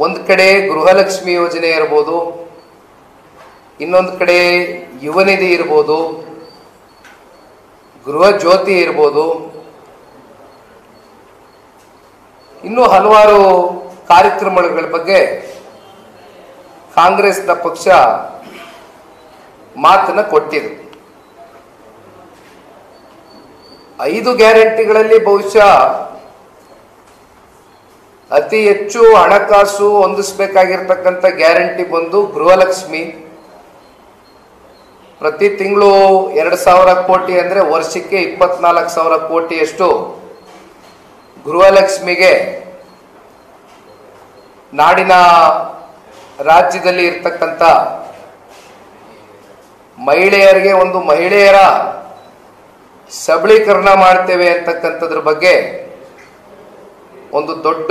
ಒಂದು ಕಡೆ ಗೃಹಲಕ್ಷ್ಮಿ ಯೋಜನೆ ಇರಬಹುದು, ಇನ್ನೊಂದು ಕಡೆ ಯುವ ನಿಧಿ ಇರಬಹುದು, ಗೃಹ ಜ್ಯೋತಿ ಇರಬಹುದು, ಇನ್ನೂ ಹಲವಾರು ಕಾರ್ಯಕ್ರಮಗಳ ಬಗ್ಗೆ ಕಾಂಗ್ರೆಸ್ನ ಪಕ್ಷ ಮಾತನ್ನ ಕೊಟ್ಟಿದೆ. 5 ಗ್ಯಾರಂಟಿಗಳಲ್ಲಿ ಬಹುಶಃ ಅತಿ ಹೆಚ್ಚು ಹಣಕಾಸು ಹೊಂದಿಸಬೇಕಾಗಿರ್ತಕ್ಕಂಥ ಗ್ಯಾರಂಟಿ ಬಂದು ಗೃಹಲಕ್ಷ್ಮಿ. ಪ್ರತಿ ತಿಂಗಳು 2,000 ಕೋಟಿ ಅಂದರೆ ವರ್ಷಕ್ಕೆ 24,000 ಕೋಟಿಯಷ್ಟು ಗೃಹಲಕ್ಷ್ಮಿಗೆ ನಾಡಿನ ರಾಜ್ಯದಲ್ಲಿ ಇರ್ತಕ್ಕಂಥ ಮಹಿಳೆಯರಿಗೆ ಒಂದು ಮಹಿಳೆಯರ ಸಬಲೀಕರಣ ಮಾಡ್ತೇವೆ ಅಂತಕ್ಕಂಥದ್ರ ಬಗ್ಗೆ ಒಂದು ದೊಡ್ಡ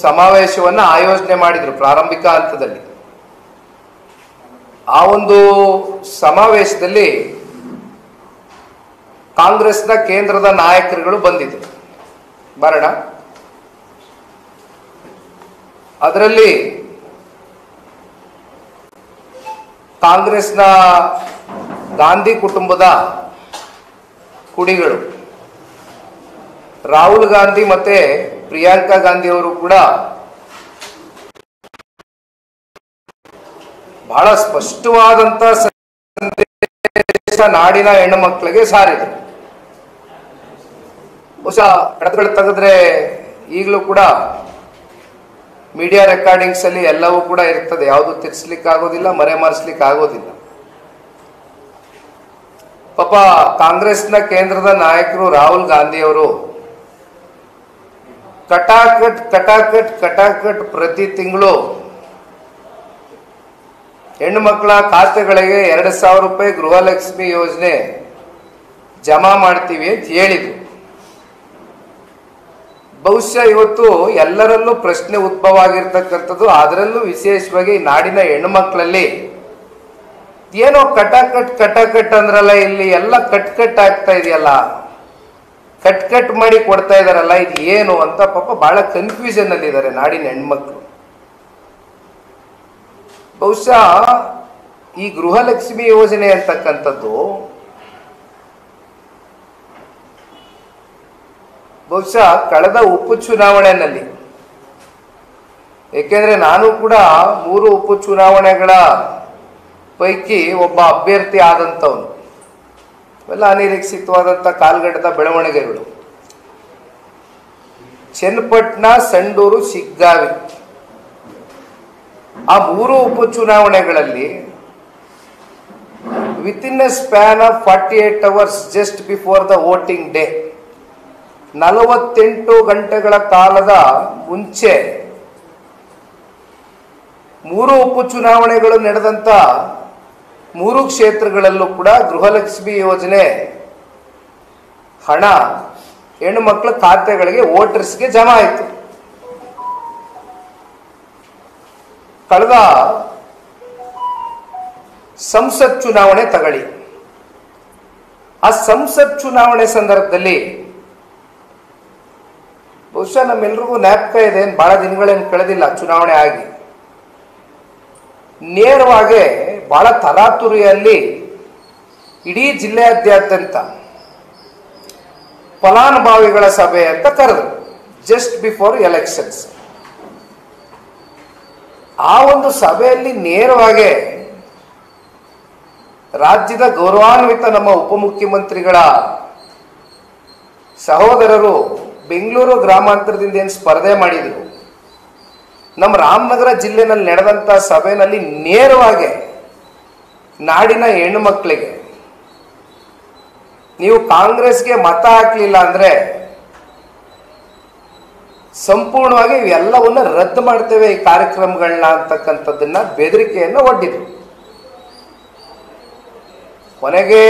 ಸಮಾವೇಶವನ್ನು ಆಯೋಜನೆ ಮಾಡಿದ್ರು ಪ್ರಾರಂಭಿಕ ಹಂತದಲ್ಲಿ. ಆ ಒಂದು ಸಮಾವೇಶದಲ್ಲಿ ಕಾಂಗ್ರೆಸ್ನ ಕೇಂದ್ರದ ನಾಯಕರುಗಳು ಬಂದಿದ್ದರು. ಬರೋಣ. ಅದರಲ್ಲಿ ಕಾಂಗ್ರೆಸ್ನ ಗಾಂಧಿ ಕುಟುಂಬದ ಕುಡಿಗಳು ರಾಹುಲ್ ಗಾಂಧಿ ಮತ್ತೆ ಪ್ರಿಯಾಂಕಾ ಗಾಂಧಿ ಅವರು ಕೂಡ ಬಹಳ ಸ್ಪಷ್ಟವಾದಂತ ಸಂದೇಶ ನಾಡಿನ ಹೆಣ್ಣು ಮಕ್ಕಳಿಗೆ ಸಾರಿದರು. ಬಹುಶಃ ಕಡತಗಳು ತೆಗೆದ್ರೆ ಈಗಲೂ ಕೂಡ ಮೀಡಿಯಾ ರೆಕಾರ್ಡಿಂಗ್ಸ್ ಅಲ್ಲಿ ಎಲ್ಲವೂ ಕೂಡ ಇರ್ತದೆ, ಯಾವುದು ತಿರ್ಸ್ಲಿಕ್ಕೆ ಆಗೋದಿಲ್ಲ, ಮರೆಮಾರಿಸ್ಲಿಕ್ಕೆ ಆಗೋದಿಲ್ಲ. ಪಾಪ ಕಾಂಗ್ರೆಸ್ನ ಕೇಂದ್ರದ ನಾಯಕರು ರಾಹುಲ್ ಗಾಂಧಿ ಅವರು ಕಟಾಕಟ್ ಪ್ರತಿ ತಿಂಗಳು ಹೆಣ್ಣು ಮಕ್ಕಳ ಖಾತೆಗಳಿಗೆ 2,000 ರೂಪಾಯಿ ಗೃಹಲಕ್ಷ್ಮಿ ಯೋಜನೆ ಜಮಾ ಮಾಡ್ತೀವಿ ಅಂತ ಹೇಳಿದ್ರು. ಬಹುಶಃ ಇವತ್ತು ಎಲ್ಲರಲ್ಲೂ ಪ್ರಶ್ನೆ ಉದ್ಭವ ಆಗಿರ್ತಕ್ಕಂಥದ್ದು, ಅದರಲ್ಲೂ ವಿಶೇಷವಾಗಿ ನಾಡಿನ ಹೆಣ್ಣು ಮಕ್ಕಳಲ್ಲಿ ಏನೋ ಕಟಾಕಟ್ ಅಂದ್ರಲ್ಲ, ಇಲ್ಲಿ ಎಲ್ಲ ಕಟ್ ಆಗ್ತಾ ಇದೆಯಲ್ಲ, ಕಟ್ ಮಾಡಿ ಕೊಡ್ತಾ ಇದಾರಲ್ಲ, ಇದು ಏನು ಅಂತ ಪಾಪ ಬಹಳ ಕನ್ಫ್ಯೂಷನ್ ಅಲ್ಲಿ ಇದ್ದಾರೆ ನಾಡಿನ ಹೆಣ್ಮಕ್ಳು. ಬಹುಶಃ ಈ ಗೃಹಲಕ್ಷ್ಮಿ ಯೋಜನೆ ಅಂತಕ್ಕಂಥದ್ದು ಬಹುಶಃ ಕಳೆದ ಉಪಚುನಾವಣೆಯಲ್ಲಿ, ಏಕೆಂದ್ರೆ ನಾನು ಕೂಡ 3 ಉಪಚುನಾವಣೆಗಳ ಪೈಕಿ ಒಬ್ಬ ಅಭ್ಯರ್ಥಿ ಆದಂಥವನು. ಇವೆಲ್ಲ ಅನಿರೀಕ್ಷಿತವಾದಂಥ ಕಾಲ್ಗಡದ ಬೆಳವಣಿಗೆಗಳು. ಚನ್ನಪಟ್ಟಣ, ಸಂಡೂರು, ಶಿಗ್ಗಾವಿ ಆ 3 ಉಪಚುನಾವಣೆಗಳಲ್ಲಿ within a span of 48 hours just before the voting day, 48 ಗಂಟೆಗಳ ಕಾಲದ ಮುಂಚೆ 3 ಉಪಚುನಾವಣೆಗಳು ನಡೆದಂತ 3 ಕ್ಷೇತ್ರಗಳಲ್ಲೂ ಕೂಡ ಗೃಹಲಕ್ಷ್ಮಿ ಯೋಜನೆ ಹಣ ಹೆಣ್ಣು ಮಕ್ಕಳ ಖಾತೆಗಳಿಗೆ ವೋಟರ್ಸ್ಗೆ ಜಮಾ ಆಯಿತು. ಕಳೆದ ಸಂಸತ್ ಚುನಾವಣೆ ತಗಳಿ, ಆ ಸಂಸತ್ ಚುನಾವಣೆ ಸಂದರ್ಭದಲ್ಲಿ ಬಹುಶಃ ನಮ್ಮೆಲ್ರಿಗೂ ಜ್ಞಾಪಕ ಇದೆ, ಬಹಳ ದಿನಗಳೇನು ಕಳೆದಿಲ್ಲ ಚುನಾವಣೆ ಆಗಿ. ನೇರವಾಗಿ ಬಹಳ ತರಾತುರಿಯಲ್ಲಿ ಇಡೀ ಜಿಲ್ಲೆಯಾದ್ಯಂತ ಫಲಾನುಭವಿಗಳ ಸಭೆ ಅಂತ ಕರೆದ್ರು ಜಸ್ಟ್ ಬಿಫೋರ್ ಎಲೆಕ್ಷನ್ಸ್. ಆ ಒಂದು ಸಭೆಯಲ್ಲಿ ನೇರವಾಗಿ ರಾಜ್ಯದ ಗೌರವಾನ್ವಿತ ನಮ್ಮ ಉಪಮುಖ್ಯಮಂತ್ರಿಗಳ ಸಹೋದರರು ಬೆಂಗಳೂರು ಗ್ರಾಮಾಂತರದಿಂದ ಏನು ಸ್ಪರ್ಧೆ ಮಾಡಿದರು, ನಮ್ಮ ರಾಮನಗರ ಜಿಲ್ಲೆನಲ್ಲಿ ನಡೆದಂಥ ಸಭೆಯಲ್ಲಿ ನೇರವಾಗಿ ನಾಡಿನ ಹೆಣ್ಣು ಮಕ್ಕಳಿಗೆ ನೀವು ಕಾಂಗ್ರೆಸ್ಗೆ ಮತ ಹಾಕಲಿಲ್ಲ ಅಂದ್ರೆ ಸಂಪೂರ್ಣವಾಗಿ ಇವೆಲ್ಲವನ್ನ ರದ್ದು ಮಾಡ್ತೇವೆ ಈ ಕಾರ್ಯಕ್ರಮಗಳನ್ನ ಅಂತಕ್ಕಂಥದ್ದನ್ನ ಬೆದರಿಕೆಯನ್ನು ಒಡ್ಡಿದ್ರು. ಕೊನೆಗೆ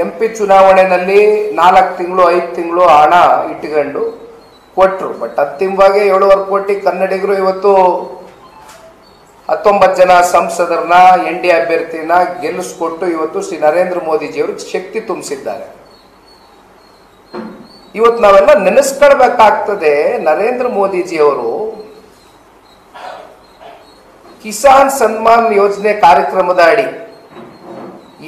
MP ಚುನಾವಣೆಯಲ್ಲಿ 4 ತಿಂಗಳು 5 ತಿಂಗಳು ಹಣ ಇಟ್ಕೊಂಡು ಕೊಟ್ಟರು. ಬಟ್ ಅಂತಿಮವಾಗಿ 7.5 ಕೋಟಿ ಕನ್ನಡಿಗರು ಇವತ್ತು 19 ಜನ ಸಂಸದರನ್ನ ND ಅಭ್ಯರ್ಥಿನ ಗೆಲ್ಲಿಸ್ಕೊಟ್ಟು ಇವತ್ತು ಶ್ರೀ ನರೇಂದ್ರ ಮೋದಿಜಿಯವ್ರಿಗೆ ಶಕ್ತಿ ತುಂಬಿಸಿದ್ದಾರೆ. ಇವತ್ತು ನಾವೆಲ್ಲ ನೆನೆಸ್ಕೊಳ್ಬೇಕಾಗ್ತದೆ, ನರೇಂದ್ರ ಮೋದಿಜಿಯವರು ಕಿಸಾನ್ ಸನ್ಮಾನ್ ಯೋಜನೆ ಕಾರ್ಯಕ್ರಮದ ಅಡಿ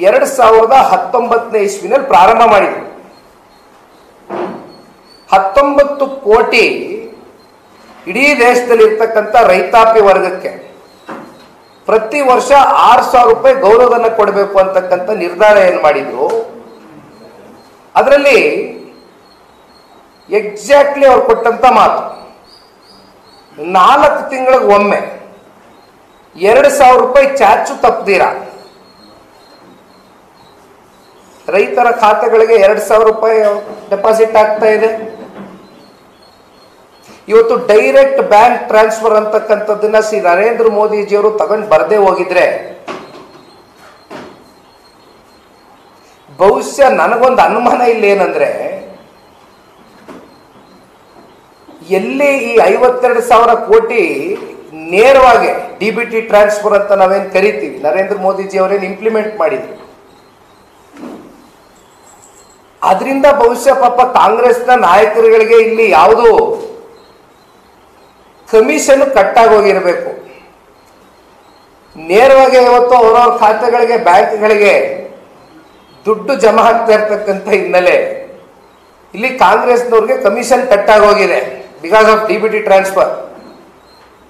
2019ನೇ ಇಸ್ವಿನಲ್ಲಿ ಪ್ರಾರಂಭ ಮಾಡಿದ್ರು. 19 ಕೋಟಿ ಇಡೀ ದೇಶದಲ್ಲಿ ಇರ್ತಕ್ಕಂಥ ರೈತಾಪಿ ವರ್ಗಕ್ಕೆ ಪ್ರತಿ ವರ್ಷ 6,000 ರೂಪಾಯಿ ಗೌರವಧನ ಕೊಡಬೇಕು ಅಂತಕ್ಕಂಥ ನಿರ್ಧಾರ ಏನು ಮಾಡಿದ್ರು. ಅದರಲ್ಲಿ ಎಕ್ಸಾಕ್ಟ್ಲಿ ಅವ್ರು ಕೊಟ್ಟಂತ ಮಾತು 4 ತಿಂಗಳಿಗೆ ಒಮ್ಮೆ 2,000 ರೂಪಾಯಿ ಚಾರ್ಜು ತಪ್ಪದಿರ ರೈತರ ಖಾತೆಗಳಿಗೆ 2,000 ರೂಪಾಯಿ ಡೆಪಾಸಿಟ್ ಆಗ್ತಾ ಇದೆ. ಇವತ್ತು ಡೈರೆಕ್ಟ್ ಬ್ಯಾಂಕ್ ಟ್ರಾನ್ಸ್ಫರ್ ಅಂತಕ್ಕಂಥದ್ದನ್ನ ಶ್ರೀ ನರೇಂದ್ರ ಮೋದಿಜಿಯವರು ತಗೊಂಡು ಬರದೇ ಹೋಗಿದ್ರೆ ಬಹುಶಃ ನನಗೊಂದು ಅನುಮಾನ ಇಲ್ಲ, ಏನಂದ್ರೆ ಎಲ್ಲಿ ಈ 52,000 ಕೋಟಿ ನೇರವಾಗಿ DBT ಟ್ರಾನ್ಸ್ಫರ್ ಅಂತ ನಾವೇನು ಕರಿತೀವಿ, ನರೇಂದ್ರ ಮೋದಿಜಿ ಅವರೇನು ಇಂಪ್ಲಿಮೆಂಟ್ ಮಾಡಿದ್ರು, ಅದರಿಂದ ಬಹುಶಃ ಪಾಪ ಕಾಂಗ್ರೆಸ್ನ ನಾಯಕರುಗಳಿಗೆ ಇಲ್ಲಿ ಯಾವುದು ಕಮಿಷನ್ ಕಟ್ಟಾಗೋಗಿರಬೇಕು. ನೇರವಾಗಿ ಇವತ್ತು ಅವರವ್ರ ಖಾತೆಗಳಿಗೆ ಬ್ಯಾಂಕ್ಗಳಿಗೆ ದುಡ್ಡು ಜಮಾ ಆಗ್ತಾ ಇರ್ತಕ್ಕಂಥ ಹಿನ್ನೆಲೆ ಇಲ್ಲಿ ಕಾಂಗ್ರೆಸ್ನವ್ರಿಗೆ ಕಮಿಷನ್ ಕಟ್ಟಾಗೋಗಿದೆ ಬಿಕಾಸ್ ಆಫ್ DBT ಟ್ರಾನ್ಸ್ಫರ್.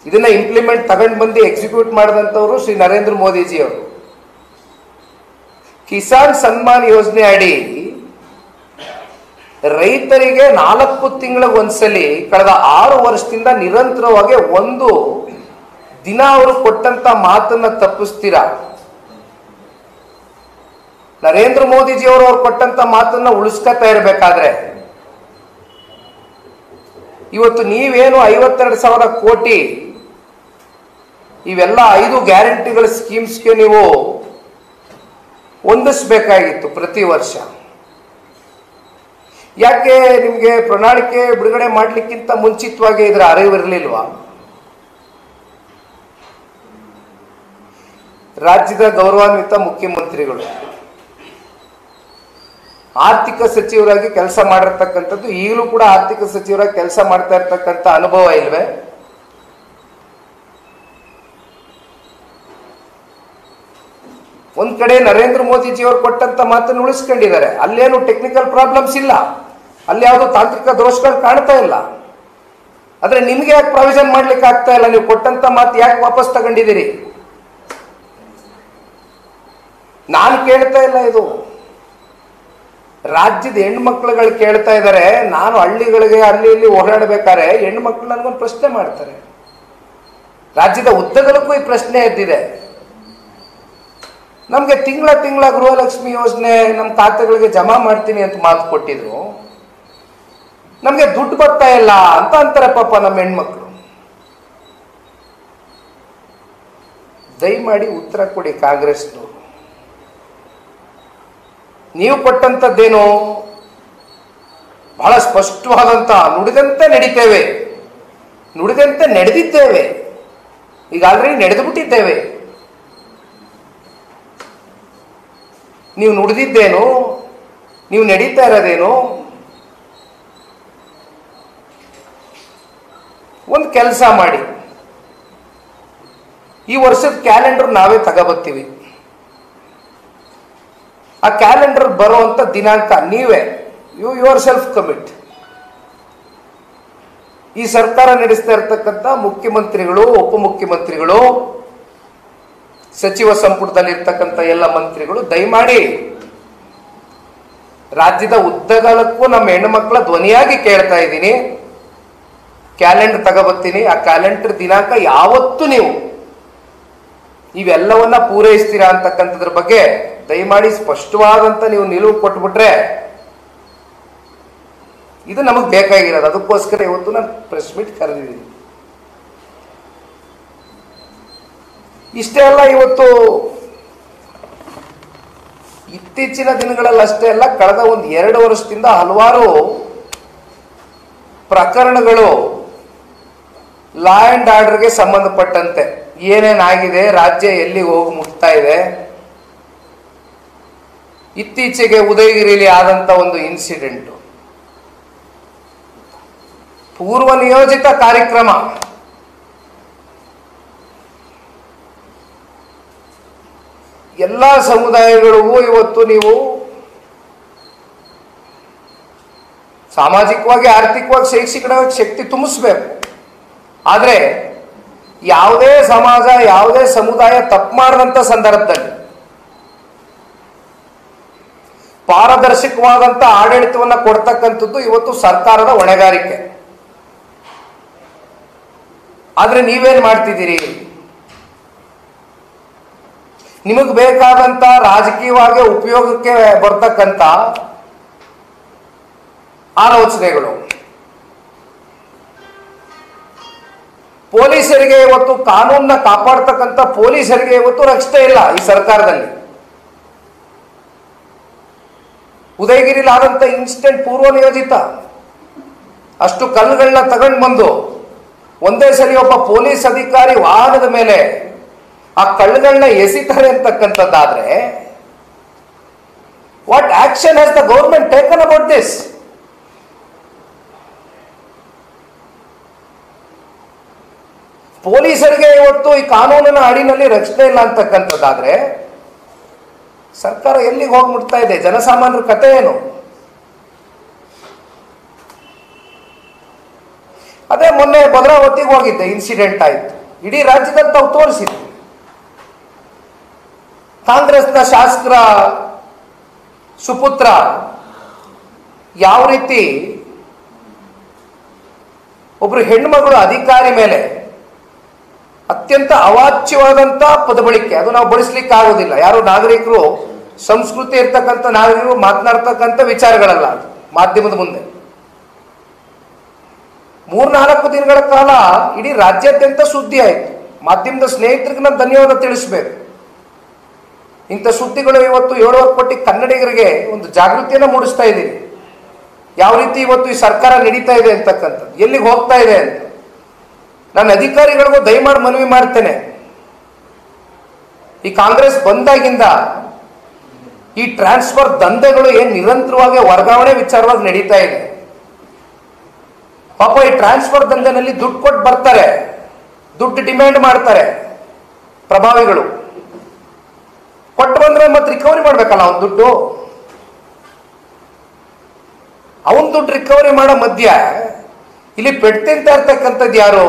ಇದನ್ನ ಇಂಪ್ಲಿಮೆಂಟ್ ತಗೊಂಡು ಬಂದು ಎಕ್ಸಿಕ್ಯೂಟ್ ಮಾಡಿದಂಥವ್ರು ಶ್ರೀ ನರೇಂದ್ರ ಮೋದಿಜಿ ಅವರು. ಕಿಸಾನ್ ಸನ್ಮಾನ್ ಯೋಜನೆ ಅಡಿ ರೈತರಿಗೆ 4 ತಿಂಗಳಿಗೆ ಒಂದ್ಸಲಿ ಕಳೆದ 6 ವರ್ಷದಿಂದ ನಿರಂತರವಾಗಿ ಒಂದು ದಿನ ಅವರು ಕೊಟ್ಟಂತ ಮಾತನ್ನ ತಪ್ಪಿಸ್ತೀರಾ? ನರೇಂದ್ರ ಮೋದಿಜಿ ಅವರು ಕೊಟ್ಟಂತ ಮಾತನ್ನ ಉಳಿಸ್ಕೊತಾ ಇರಬೇಕಾದ್ರೆ ಇವತ್ತು ನೀವೇನು 52,000 ಕೋಟಿ ಇವೆಲ್ಲ 5 ಗ್ಯಾರಂಟಿಗಳ ಸ್ಕೀಮ್ಸ್ಗೆ ನೀವು ಹೊಂದಿಸಬೇಕಾಗಿತ್ತು ಪ್ರತಿ ವರ್ಷ. ಯಾಕೆ ನಿಮಗೆ ಪ್ರಣಾಳಿಕೆ ಬಿಡುಗಡೆ ಮಾಡಲಿಕ್ಕಿಂತ ಮುಂಚಿತವಾಗಿ ಇದರ ಅರಿವಿರಲಿಲ್ವಾ? ರಾಜ್ಯದ ಗೌರವಾನ್ವಿತ ಮುಖ್ಯಮಂತ್ರಿಗಳು ಆರ್ಥಿಕ ಸಚಿವರಾಗಿ ಕೆಲಸ ಮಾಡಿರ್ತಕ್ಕಂಥದ್ದು, ಈಗಲೂ ಕೂಡ ಆರ್ಥಿಕ ಸಚಿವರಾಗಿ ಕೆಲಸ ಮಾಡ್ತಾ ಇರ್ತಕ್ಕಂಥ ಅನುಭವ ಇಲ್ವೇ? ಒಂದ್ ಕಡೆ ನರೇಂದ್ರ ಮೋದಿಜಿ ಅವರು ಕೊಟ್ಟಂತ ಮಾತನ್ನು ಉಳಿಸ್ಕೊಂಡಿದ್ದಾರೆ, ಅಲ್ಲೇನು ಟೆಕ್ನಿಕಲ್ ಪ್ರಾಬ್ಲಮ್ಸ್ ಇಲ್ಲ, ಅಲ್ಲಿ ಯಾವುದು ತಾಂತ್ರಿಕ ದೋಷಗಳು ಕಾಣ್ತಾ ಇಲ್ಲ. ಆದ್ರೆ ನಿಮ್ಗೆ ಯಾಕೆ ಪ್ರಾವಿಷನ್ ಮಾಡ್ಲಿಕ್ಕೆ ಆಗ್ತಾ ಇಲ್ಲ? ನೀವು ಕೊಟ್ಟಂತ ಮಾತು ಯಾಕೆ ವಾಪಸ್ ತಗೊಂಡಿದ್ದೀರಿ? ನಾನು ಕೇಳ್ತಾ ಇಲ್ಲ, ಇದು ರಾಜ್ಯದ ಹೆಣ್ಮಕ್ಳುಗಳು ಕೇಳ್ತಾ ಇದ್ದಾರೆ. ನಾನು ಹಳ್ಳಿಗಳಿಗೆ ಅಲ್ಲಿ ಇಲ್ಲಿ ಓಡಾಡಬೇಕಾದ್ರೆ ಹೆಣ್ಮಕ್ಳು ನನಗೊಂದು ಪ್ರಶ್ನೆ ಮಾಡ್ತಾರೆ. ರಾಜ್ಯದ ಉದ್ದಗಲಕ್ಕೂ ಈ ಪ್ರಶ್ನೆ ಎದ್ದಿದೆ. ನಮ್ಗೆ ತಿಂಗಳ ಗೃಹಲಕ್ಷ್ಮಿ ಯೋಜನೆ ನಮ್ಮ ಖಾತೆಗಳಿಗೆ ಜಮಾ ಮಾಡ್ತೀನಿ ಅಂತ ಮಾತು ಕೊಟ್ಟಿದ್ರು, ನಮ್ಗೆ ದುಡ್ಡು ಬರ್ತಾ ಇಲ್ಲ ಅಂತ ಅಂತಾರೆ ಪಾಪ ನಮ್ಮ ಹೆಣ್ಮಕ್ಳು. ದಯಮಾಡಿ ಉತ್ತರ ಕೊಡಿ ಕಾಂಗ್ರೆಸ್ನವರು. ನೀವು ಕೊಟ್ಟಂತದ್ದೇನು? ಬಹಳ ಸ್ಪಷ್ಟವಾದಂತ ನುಡಿದಂತೆ ನಡೀತೇವೆ, ನುಡಿದಂತೆ ನಡೆದಿದ್ದೇವೆ, ಈಗ ಆಲ್ರೆಡಿ ನಡೆದು ಬಿಟ್ಟಿದ್ದೇವೆ. ನೀವು ನುಡಿದಿದ್ದೇನು? ನೀವು ನಡೀತಾ ಇರೋದೇನು? ಒಂದು ಕೆಲಸ ಮಾಡಿ, ಈ ವರ್ಷದ ಕ್ಯಾಲೆಂಡರ್ ನಾವೇ ತಗೋಬರ್ತೀವಿ. ಆ ಕ್ಯಾಲೆಂಡರ್ ಬರುವಂತ ದಿನಾಂಕ ನೀವೇ ಯುವರ್ ಸೆಲ್ಫ್ ಕಮಿಟ್. ಈ ಸರ್ಕಾರ ನಡೆಸ್ತಾ ಇರತಕ್ಕಂಥ ಮುಖ್ಯಮಂತ್ರಿಗಳು, ಉಪಮುಖ್ಯಮಂತ್ರಿಗಳು, ಸಚಿವ ಸಂಪುಟದಲ್ಲಿ ಇರ್ತಕ್ಕಂಥ ಎಲ್ಲ ಮಂತ್ರಿಗಳು ದಯಮಾಡಿ ರಾಜ್ಯದ ಉದ್ದಗಲಕ್ಕೂ ನಮ್ಮ ಹೆಣ್ಣುಮಕ್ಕಳ ಧ್ವನಿಯಾಗಿ ಕೇಳ್ತಾ ಇದ್ದೀನಿ, ಕ್ಯಾಲೆಂಡರ್ ತಗೋಬರ್ತೀನಿ. ಆ ಕ್ಯಾಲೆಂಡರ್ ದಿನಾಂಕ ಯಾವತ್ತು ನೀವು ಇವೆಲ್ಲವನ್ನ ಪೂರೈಸ್ತೀರಾ ಅಂತಕ್ಕಂಥದ್ರ ಬಗ್ಗೆ ದಯಮಾಡಿ ಸ್ಪಷ್ಟವಾದಂತ ನೀವು ನಿಲುವು ಕೊಟ್ಬಿಟ್ರೆ ಇದು ನಮಗೆ ಬೇಕಾಗಿರೋದು. ಅದಕ್ಕೋಸ್ಕರ ಇವತ್ತು ನಾನು ಪ್ರೆಸ್ ಮೀಟ್ ಕರೆದಿದ್ದೀನಿ. ಇಷ್ಟೇ ಅಲ್ಲ, ಇವತ್ತು ಇತ್ತೀಚಿನ ದಿನಗಳಲ್ಲಿ ಅಷ್ಟೇ ಅಲ್ಲ, ಕಳೆದ ಒಂದು 2 ವರ್ಷದಿಂದ ಹಲವಾರು ಪ್ರಕರಣಗಳು ಲಾ ಅಂಡ್ ಆರ್ಡರ್ಗೆ ಸಂಬಂಧಪಟ್ಟಂತೆ ಏನೇನಾಗಿದೆ, ರಾಜ್ಯ ಎಲ್ಲಿಗೆ ಹೋಗಿ ಮುಟ್ತಾ ಇದೆ. ಇತ್ತೀಚೆಗೆ ಉದಯಗಿರಿಯಲ್ಲಿ ಆದಂತ ಒಂದು ಇನ್ಸಿಡೆಂಟ್ ಪೂರ್ವ ನಿಯೋಜಿತ ಕಾರ್ಯಕ್ರಮ. ಎಲ್ಲ ಸಮುದಾಯಗಳಿಗೂ ಇವತ್ತು ನೀವು ಸಾಮಾಜಿಕವಾಗಿ, ಆರ್ಥಿಕವಾಗಿ, ಶೈಕ್ಷಣಿಕವಾಗಿ ಶಕ್ತಿ ತುಂಬಿಸ್ಬೇಕು. ಆದರೆ ಯಾವುದೇ ಸಮಾಜ, ಯಾವುದೇ ಸಮುದಾಯ ತಪ್ಪು ಮಾಡಿದಂಥ ಸಂದರ್ಭದಲ್ಲಿ ಪಾರದರ್ಶಕವಾದಂಥ ಆಡಳಿತವನ್ನು ಕೊಡ್ತಕ್ಕಂಥದ್ದು ಇವತ್ತು ಸರ್ಕಾರದ ಹೊಣೆಗಾರಿಕೆ. ಆದರೆ ನೀವೇನು ಮಾಡ್ತಿದ್ದೀರಿ? ನಿಮಗೆ ಬೇಕಾದಂಥ ರಾಜಕೀಯವಾಗಿ ಉಪಯೋಗಕ್ಕೆ ಬರ್ತಕ್ಕಂಥ ಆಲೋಚನೆಗಳು, ಪೊಲೀಸರಿಗೆ ಇವತ್ತು ಕಾನೂನನ್ನ ಕಾಪಾಡ್ತಕ್ಕಂಥ ಪೊಲೀಸರಿಗೆ ಇವತ್ತು ರಕ್ಷಣೆ ಇಲ್ಲ ಈ ಸರ್ಕಾರದಲ್ಲಿ. ಉದಯಗಿರಿಲಿ ಆದಂಥ ಇನ್ಸಿಡೆಂಟ್ ಪೂರ್ವ ನಿಯೋಜಿತ. ಅಷ್ಟು ಕಲ್ಲುಗಳನ್ನ ತಗೊಂಡು ಬಂದು ಒಂದೇ ಸರಿ ಒಬ್ಬ ಪೊಲೀಸ್ ಅಧಿಕಾರಿ ವಾಹನದ ಮೇಲೆ ಆ ಕಲ್ಲುಗಳನ್ನ ಎಸಿತಾರೆ ಅಂತಕ್ಕಂಥದ್ದಾದ್ರೆ, what action has the government taken about this? ಪೊಲೀಸರಿಗೆ ಇವತ್ತು ಈ ಕಾನೂನಿನ ಅಡಿನಲ್ಲಿ ರಕ್ಷಣೆ ಇಲ್ಲ ಅಂತಕ್ಕಂಥದ್ದಾದ್ರೆ ಸರ್ಕಾರ ಎಲ್ಲಿಗೆ ಹೋಗ್ಬಿಡ್ತಾ ಇದೆ? ಜನಸಾಮಾನ್ಯರ ಕಥೆ ಏನು? ಅದೇ ಮೊನ್ನೆ ಭದ್ರಾವತಿಗೆ ಹೋಗಿದ್ದೆ, ಇನ್ಸಿಡೆಂಟ್ ಆಯಿತು. ಇಡೀ ರಾಜ್ಯದಲ್ಲಿ ತಾವು ತೋರಿಸಿದ್ವಿ. ಕಾಂಗ್ರೆಸ್ನ ಶಾಸಕರ ಸುಪುತ್ರ ಯಾವ ರೀತಿ ಒಬ್ರು ಹೆಣ್ಮಗಳು ಅಧಿಕಾರಿ ಮೇಲೆ ಅತ್ಯಂತ ಅವಾಚ್ಯವಾದಂಥ ಪದಬಳಿಕೆ, ಅದು ನಾವು ಬಳಸಲಿಕ್ಕೆ ಆಗೋದಿಲ್ಲ. ಯಾರು ನಾಗರಿಕರು, ಸಂಸ್ಕೃತಿ ಇರ್ತಕ್ಕಂಥ ನಾಗರಿಕರು ಮಾತನಾಡ್ತಕ್ಕಂಥ ವಿಚಾರಗಳಲ್ಲ ಅದು ಮಾಧ್ಯಮದ ಮುಂದೆ. 3-4 ದಿನಗಳ ಕಾಲ ಇಡೀ ರಾಜ್ಯಾದ್ಯಂತ ಸುದ್ದಿ ಆಯಿತು. ಮಾಧ್ಯಮದ ಸ್ನೇಹಿತರಿಗೆ ನಾನು ಧನ್ಯವಾದ ತಿಳಿಸಬೇಕು. ಇಂಥ ಸುದ್ದಿಗಳು ಇವತ್ತು 7 ಕೋಟಿ ಕನ್ನಡಿಗರಿಗೆ ಒಂದು ಜಾಗೃತಿಯನ್ನು ಮೂಡಿಸ್ತಾ ಇದ್ದೀವಿ. ಯಾವ ರೀತಿ ಇವತ್ತು ಈ ಸರ್ಕಾರ ನಡೀತಾ ಇದೆ ಅಂತಕ್ಕಂಥದ್ದು, ಎಲ್ಲಿಗೆ ಹೋಗ್ತಾ ಇದೆ ಅಂತ. ನಾನು ಅಧಿಕಾರಿಗಳಿಗೂ ದಯಮಾಡಿ ಮನವಿ ಮಾಡ್ತೇನೆ, ಈ ಕಾಂಗ್ರೆಸ್ ಬಂದಾಗಿಂದ ಈ ಟ್ರಾನ್ಸ್ಫರ್ ದಂಧೆಗಳು ಏನು ನಿರಂತರವಾಗಿ ವರ್ಗಾವಣೆ ವಿಚಾರವಾಗಿ ನಡೀತಾ ಇದೆ. ಪಾಪ ಈ ಟ್ರಾನ್ಸ್ಫರ್ ದಂಧೆನಲ್ಲಿ ದುಡ್ಡು ಕೊಟ್ಟು ಬರ್ತಾರೆ, ದುಡ್ಡು ಡಿಮ್ಯಾಂಡ್ ಮಾಡ್ತಾರೆ ಪ್ರಭಾವಿಗಳು. ಕೊಟ್ಟು ಬಂದ್ರೆ ಮತ್ತೆ ರಿಕವರಿ ಮಾಡ್ಬೇಕಲ್ಲ ಅವನ ದುಡ್ಡು. ಅವನ ದುಡ್ಡು ರಿಕವರಿ ಮಾಡೋ ಮಧ್ಯ ಇಲ್ಲಿ ಪೆಟ್ಟು ತಿಂತಾ ಇರ್ತಕ್ಕಂಥದ್ದು ಯಾರು?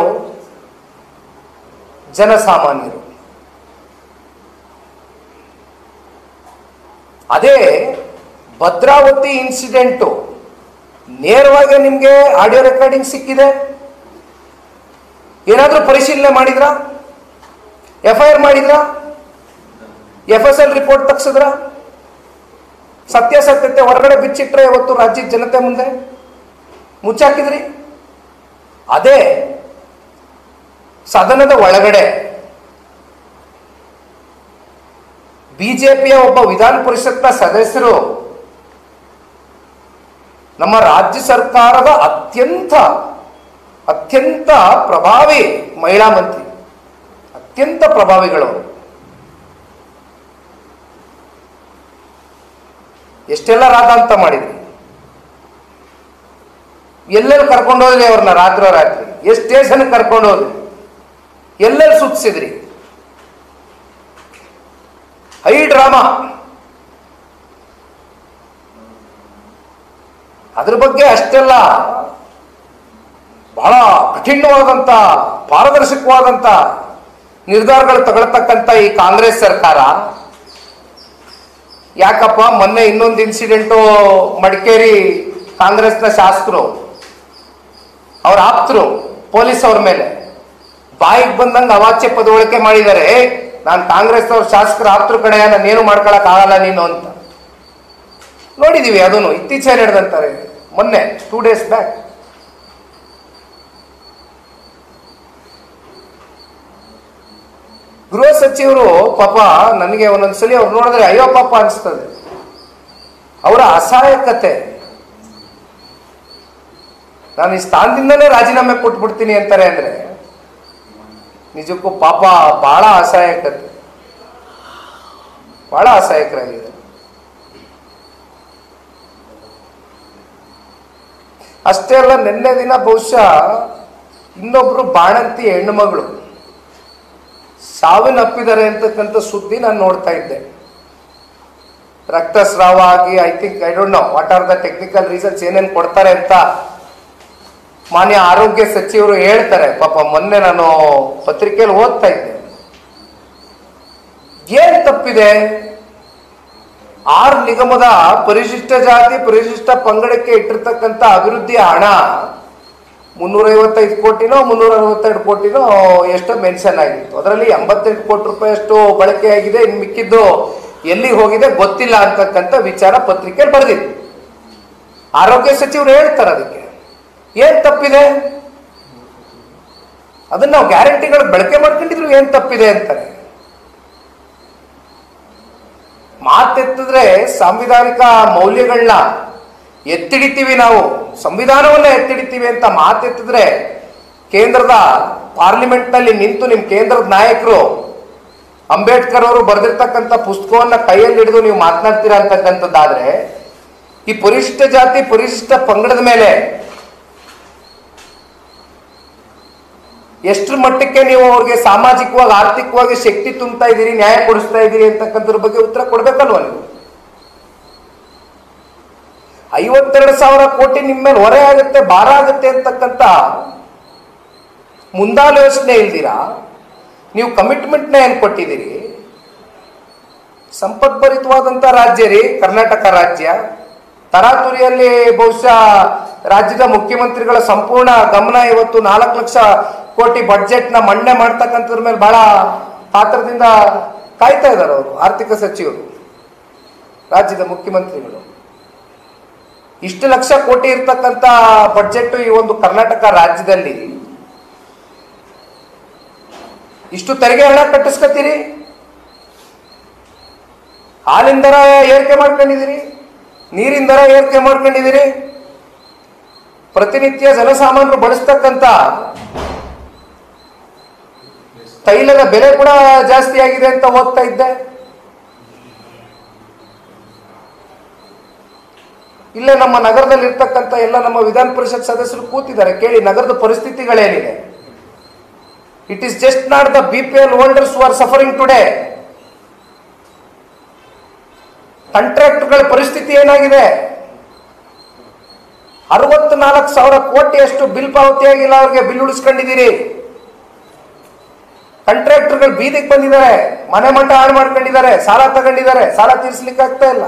ಜನಸಾಮಾನ್ಯರು. ಅದೇ ಭದ್ರಾವತಿ ಇನ್ಸಿಡೆಂಟು ನೇರವಾಗಿ ನಿಮಗೆ ಆಡಿಯೋ ರೆಕಾರ್ಡಿಂಗ್ ಸಿಕ್ಕಿದೆ. ಏನಾದರೂ ಪರಿಶೀಲನೆ ಮಾಡಿದ್ರಾ? FIR ಮಾಡಿದ್ರಾ? FSL report ತಗ್ಸಿದ್ರ? ಸತ್ಯಾಸತ್ಯತೆ ಹೊರಗಡೆ ಬಿಚ್ಚಿಟ್ರೆ ಇವತ್ತು ರಾಜ್ಯದ ಜನತೆ ಮುಂದೆ ಮುಚ್ಚಾಕಿದ್ರಿ. ಅದೇ ಸದನದ ಒಳಗಡೆ ಬಿಜೆಪಿಯ ಒಬ್ಬ ವಿಧಾನ ಪರಿಷತ್ನ ಸದಸ್ಯರು ನಮ್ಮ ರಾಜ್ಯ ಸರ್ಕಾರದ ಅತ್ಯಂತ ಪ್ರಭಾವಿ ಮಹಿಳಾ ಮಂತ್ರಿ, ಅತ್ಯಂತ ಪ್ರಭಾವಿಗಳು, ಎಷ್ಟೆಲ್ಲ ರಾಧಾಂತ ಮಾಡಿದ್ರಿ, ಎಲ್ಲೆಲ್ಲಿ ಕರ್ಕೊಂಡು ಹೋದ್ರಿ ಅವ್ರನ್ನ ರಾತ್ರಿ ಎಷ್ಟು ಸ್ಟೇಷನ್ ಕರ್ಕೊಂಡು ಹೋದ್ರಿ, ಎಲ್ಲೆಲ್ಲಿ ಸುತ್ತಿಸಿದ್ರಿ. High drama. ಅದ್ರ ಬಗ್ಗೆ ಅಷ್ಟೆಲ್ಲ ಬಹಳ ಕಠಿಣವಾದಂಥ ಪಾರದರ್ಶಕವಾದಂಥ ನಿರ್ಧಾರಗಳು ತಗೊಳ್ತಕ್ಕಂಥ ಈ ಕಾಂಗ್ರೆಸ್ ಸರ್ಕಾರ ಯಾಕಪ್ಪ ಮೊನ್ನೆ ಇನ್ನೊಂದು ಇನ್ಸಿಡೆಂಟು ಮಡಿಕೇರಿ ಕಾಂಗ್ರೆಸ್ನ ಶಾಸಕರು ಅವ್ರ ಆಪ್ತರು ಪೊಲೀಸ್ ಅವ್ರ ಮೇಲೆ ಬಾಯಿಗೆ ಬಂದಂಗೆ ಅವಾಚ್ಯ ಪದವಳಿಕೆ ಮಾಡಿದ್ದಾರೆ. ನಾನು ಕಾಂಗ್ರೆಸ್ ಅವ್ರ ಶಾಸಕರ ಆಪ್ತರ ಕಡೆ ನಾನೇನು ಮಾಡ್ಕೊಳಕ್ ಆಗಲ್ಲ ನೀನು ಅಂತ ನೋಡಿದೀವಿ. ಅದನ್ನು ಇತ್ತೀಚೆಗೆ ನಡೆದಂತಾರೆ, ಮೊನ್ನೆ 2 ಡೇಸ್ ಬ್ಯಾಕ್. ಗೃಹ ಸಚಿವರು ಪಾಪ ನನಗೆ ಒಂದೊಂದ್ಸಲಿ ಅವ್ರು ನೋಡಿದ್ರೆ ಅಯ್ಯೋ ಪಾಪ ಅನಿಸ್ತದೆ. ಅವರ ಅಸಹಾಯಕತೆ, ನಾನು ಈ ಸ್ಥಾನದಿಂದಲೇ ರಾಜೀನಾಮೆ ಕೊಟ್ಬಿಡ್ತೀನಿ ಅಂತಾರೆ ಅಂದ್ರೆ ನಿಜಕ್ಕೂ ಪಾಪ ಬಹಳ ಅಸಹಾಯಕತೆ, ಬಹಳ ಅಸಹಾಯಕರಾಗಿದೆ. ಅಷ್ಟೇ ಅಲ್ಲ, ನಿನ್ನೆ ದಿನ ಬಹುಶಃ ಇನ್ನೊಬ್ರು ಬಾಣಂತಿ ಹೆಣ್ಣು ಮಗಳು ಸಾವಿನಪ್ಪಿದ್ದಾರೆ ಅಂತಕ್ಕಂಥ ಸುದ್ದಿ ನಾನು ನೋಡ್ತಾ ಇದ್ದೆ. ರಕ್ತಸ್ರಾವ ಆಗಿ I don't know what are the technical reasons, ಏನೇನು ಕೊಡ್ತಾರೆ ಅಂತ ಮಾನ್ಯ ಆರೋಗ್ಯ ಸಚಿವರು ಹೇಳ್ತಾರೆ. ಪಾಪ ಮೊನ್ನೆ ನಾನು ಪತ್ರಿಕೆಯಲ್ಲಿ ಓದ್ತಾ ಇದ್ದೆ. ಏನ್ ತಪ್ಪಿದೆ? ಆರ್ ನಿಗಮದ ಪರಿಶಿಷ್ಟ ಜಾತಿ ಪರಿಶಿಷ್ಟ ಪಂಗಡಕ್ಕೆ ಇಟ್ಟಿರ್ತಕ್ಕಂಥ ಅಭಿವೃದ್ಧಿ ಹಣ 355 ಕೋಟಿನೋ 362 ಕೋಟಿನೋ ಎಷ್ಟೋ ಮೆನ್ಷನ್ ಆಗಿತ್ತು. ಅದರಲ್ಲಿ 88 ಕೋಟಿ ರೂಪಾಯಿ ಅಷ್ಟು ಬಳಕೆಯಾಗಿದೆ, ಇನ್ನು ಮಿಕ್ಕಿದ್ದು ಎಲ್ಲಿ ಹೋಗಿದೆ ಗೊತ್ತಿಲ್ಲ ಅಂತಕ್ಕಂಥ ವಿಚಾರ ಪತ್ರಿಕೆಯಲ್ಲಿ ಬರೆದಿತ್ತು. ಆರೋಗ್ಯ ಸಚಿವರು ಹೇಳ್ತಾರೆ ಅದಕ್ಕೆ ಏನ್ ತಪ್ಪಿದೆ, ಅದನ್ನ ನಾವು ಗ್ಯಾರಂಟಿಗಳು ಬಳಕೆ ಮಾಡ್ಕೊಂಡಿದ್ರು ಏನ್ ತಪ್ಪಿದೆ ಅಂತಾರೆ. ಮಾತೆತ್ತಿದ್ರೆ ಸಾಂವಿಧಾನಿಕ ಮೌಲ್ಯಗಳನ್ನ ಎತ್ತಿಡಿತೀವಿ, ನಾವು ಸಂವಿಧಾನವನ್ನ ಎತ್ತಿಡಿತೀವಿ ಅಂತ ಮಾತೆತ್ತಿದ್ರೆ ಕೇಂದ್ರದ ಪಾರ್ಲಿಮೆಂಟ್ ನಲ್ಲಿ ನಿಂತು ನಿಮ್ಮ ಕೇಂದ್ರದ ನಾಯಕರು ಅಂಬೇಡ್ಕರ್ ಅವರು ಬರೆದಿರ್ತಕ್ಕಂಥ ಪುಸ್ತಕವನ್ನ ಕೈಯಲ್ಲಿ ಹಿಡಿದು ನೀವು ಮಾತನಾಡ್ತೀರಾ ಅಂತಕ್ಕಂಥದ್ದಾದ್ರೆ, ಈ ಪರಿಶಿಷ್ಟ ಜಾತಿ ಪರಿಶಿಷ್ಟ ಪಂಗಡದ ಮೇಲೆ ಎಷ್ಟರ ಮಟ್ಟಕ್ಕೆ ನೀವು ಅವ್ರಿಗೆ ಸಾಮಾಜಿಕವಾಗಿ ಆರ್ಥಿಕವಾಗಿ ಶಕ್ತಿ ತುಂಬ್ತಾ ಇದ್ದೀರಿ, ನ್ಯಾಯ ಕೊಡಿಸ್ತಾ ಇದ್ದೀರಿ ಅಂತಕ್ಕಂಥದ್ರ ಬಗ್ಗೆ ಉತ್ತರ ಕೊಡ್ಬೇಕಲ್ವ ನೀವು. 52,000 ಕೋಟಿ ನಿಮ್ಮ ಮೇಲೆ ಹೊರೆ ಆಗುತ್ತೆ, ಭಾರ ಆಗುತ್ತೆ ಅಂತಕ್ಕಂಥ ಮುಂದಾಲೋಚನೆ ಇಲ್ದಿರಾ ನೀವು ಕಮಿಟ್ಮೆಂಟ್ನ ಏನ್ ಕೊಟ್ಟಿದ್ದೀರಿ? ಸಂಪದ್ಭರಿತವಾದಂಥ ರಾಜ್ಯ ರೀ ಕರ್ನಾಟಕ ರಾಜ್ಯ. ತರಾತುರಿಯಲ್ಲಿ ಬಹುಶಃ ರಾಜ್ಯದ ಮುಖ್ಯಮಂತ್ರಿಗಳ ಸಂಪೂರ್ಣ ಗಮನ ಇವತ್ತು 4 ಲಕ್ಷ ಕೋಟಿ ಬಡ್ಜೆಟ್ನ ಮಂಡನೆ ಮಾಡ್ತಕ್ಕಂಥದ್ರ ಮೇಲೆ ಬಹಳ ಪಾತ್ರದಿಂದ ಕಾಯ್ತಾ ಇದ್ದಾರೆ ಅವರು ಆರ್ಥಿಕ ಸಚಿವರು, ರಾಜ್ಯದ ಮುಖ್ಯಮಂತ್ರಿಗಳು. ಇಷ್ಟು ಲಕ್ಷ ಕೋಟಿ ಇರ್ತಕ್ಕಂಥ ಬಡ್ಜೆಟ್ ಈ ಒಂದು ಕರ್ನಾಟಕ ರಾಜ್ಯದಲ್ಲಿ ಇಷ್ಟು ತೆರಿಗೆ ಹಣ ಕಟ್ಟಿಸ್ಕೊತೀರಿ, ಹಾಲಿನ ದರ ಏರಿಕೆ ಮಾಡ್ಕೊಂಡಿದ್ದೀರಿ, ನೀರಿನ ದರ ಏರಿಕೆ ಮಾಡ್ಕೊಂಡಿದ್ದೀರಿ, ಪ್ರತಿನಿತ್ಯ ಜನಸಾಮಾನ್ಯರು ಬಳಸ್ತಕ್ಕಂಥ ತೈಲದ ಬೆಲೆ ಕೂಡ ಜಾಸ್ತಿ ಆಗಿದೆ ಅಂತ ಓದ್ತಾ ಇದ್ದೆ. ಇಲ್ಲೇ ನಮ್ಮ ನಗರದಲ್ಲಿ ಇರ್ತಕ್ಕಂಥ ಎಲ್ಲ ನಮ್ಮ ವಿಧಾನ ಪರಿಷತ್ ಸದಸ್ಯರು ಕೂತಿದ್ದಾರೆ, ಕೇಳಿ ನಗರದ ಪರಿಸ್ಥಿತಿಗಳೇನಿದೆ. It is just not the BPL holders who are suffering today. ಕಾಂಟ್ರಾಕ್ಟ್ಗಳ ಪರಿಸ್ಥಿತಿ ಏನಾಗಿದೆ? 64,000 ಕೋಟಿಯಷ್ಟು ಬಿಲ್ ಪಾವತಿಯಾಗಿಲ್ಲ, ಅವ್ರಿಗೆ ಬಿಲ್ ಉಳಿಸ್ಕೊಂಡಿದ್ದೀರಿ. ಕಾಂಟ್ರಾಕ್ಟರ್ಗಳು ಬೀದಿಗೆ ಬಂದಿದ್ದಾರೆ, ಮನೆ ಮಠ ಹಾಳು ಮಾಡ್ಕೊಂಡಿದ್ದಾರೆ, ಸಾಲ ತಗೊಂಡಿದ್ದಾರೆ, ಸಾಲ ತೀರಿಸಲಿಕ್ಕೆ ಆಗ್ತಾ ಇಲ್ಲ.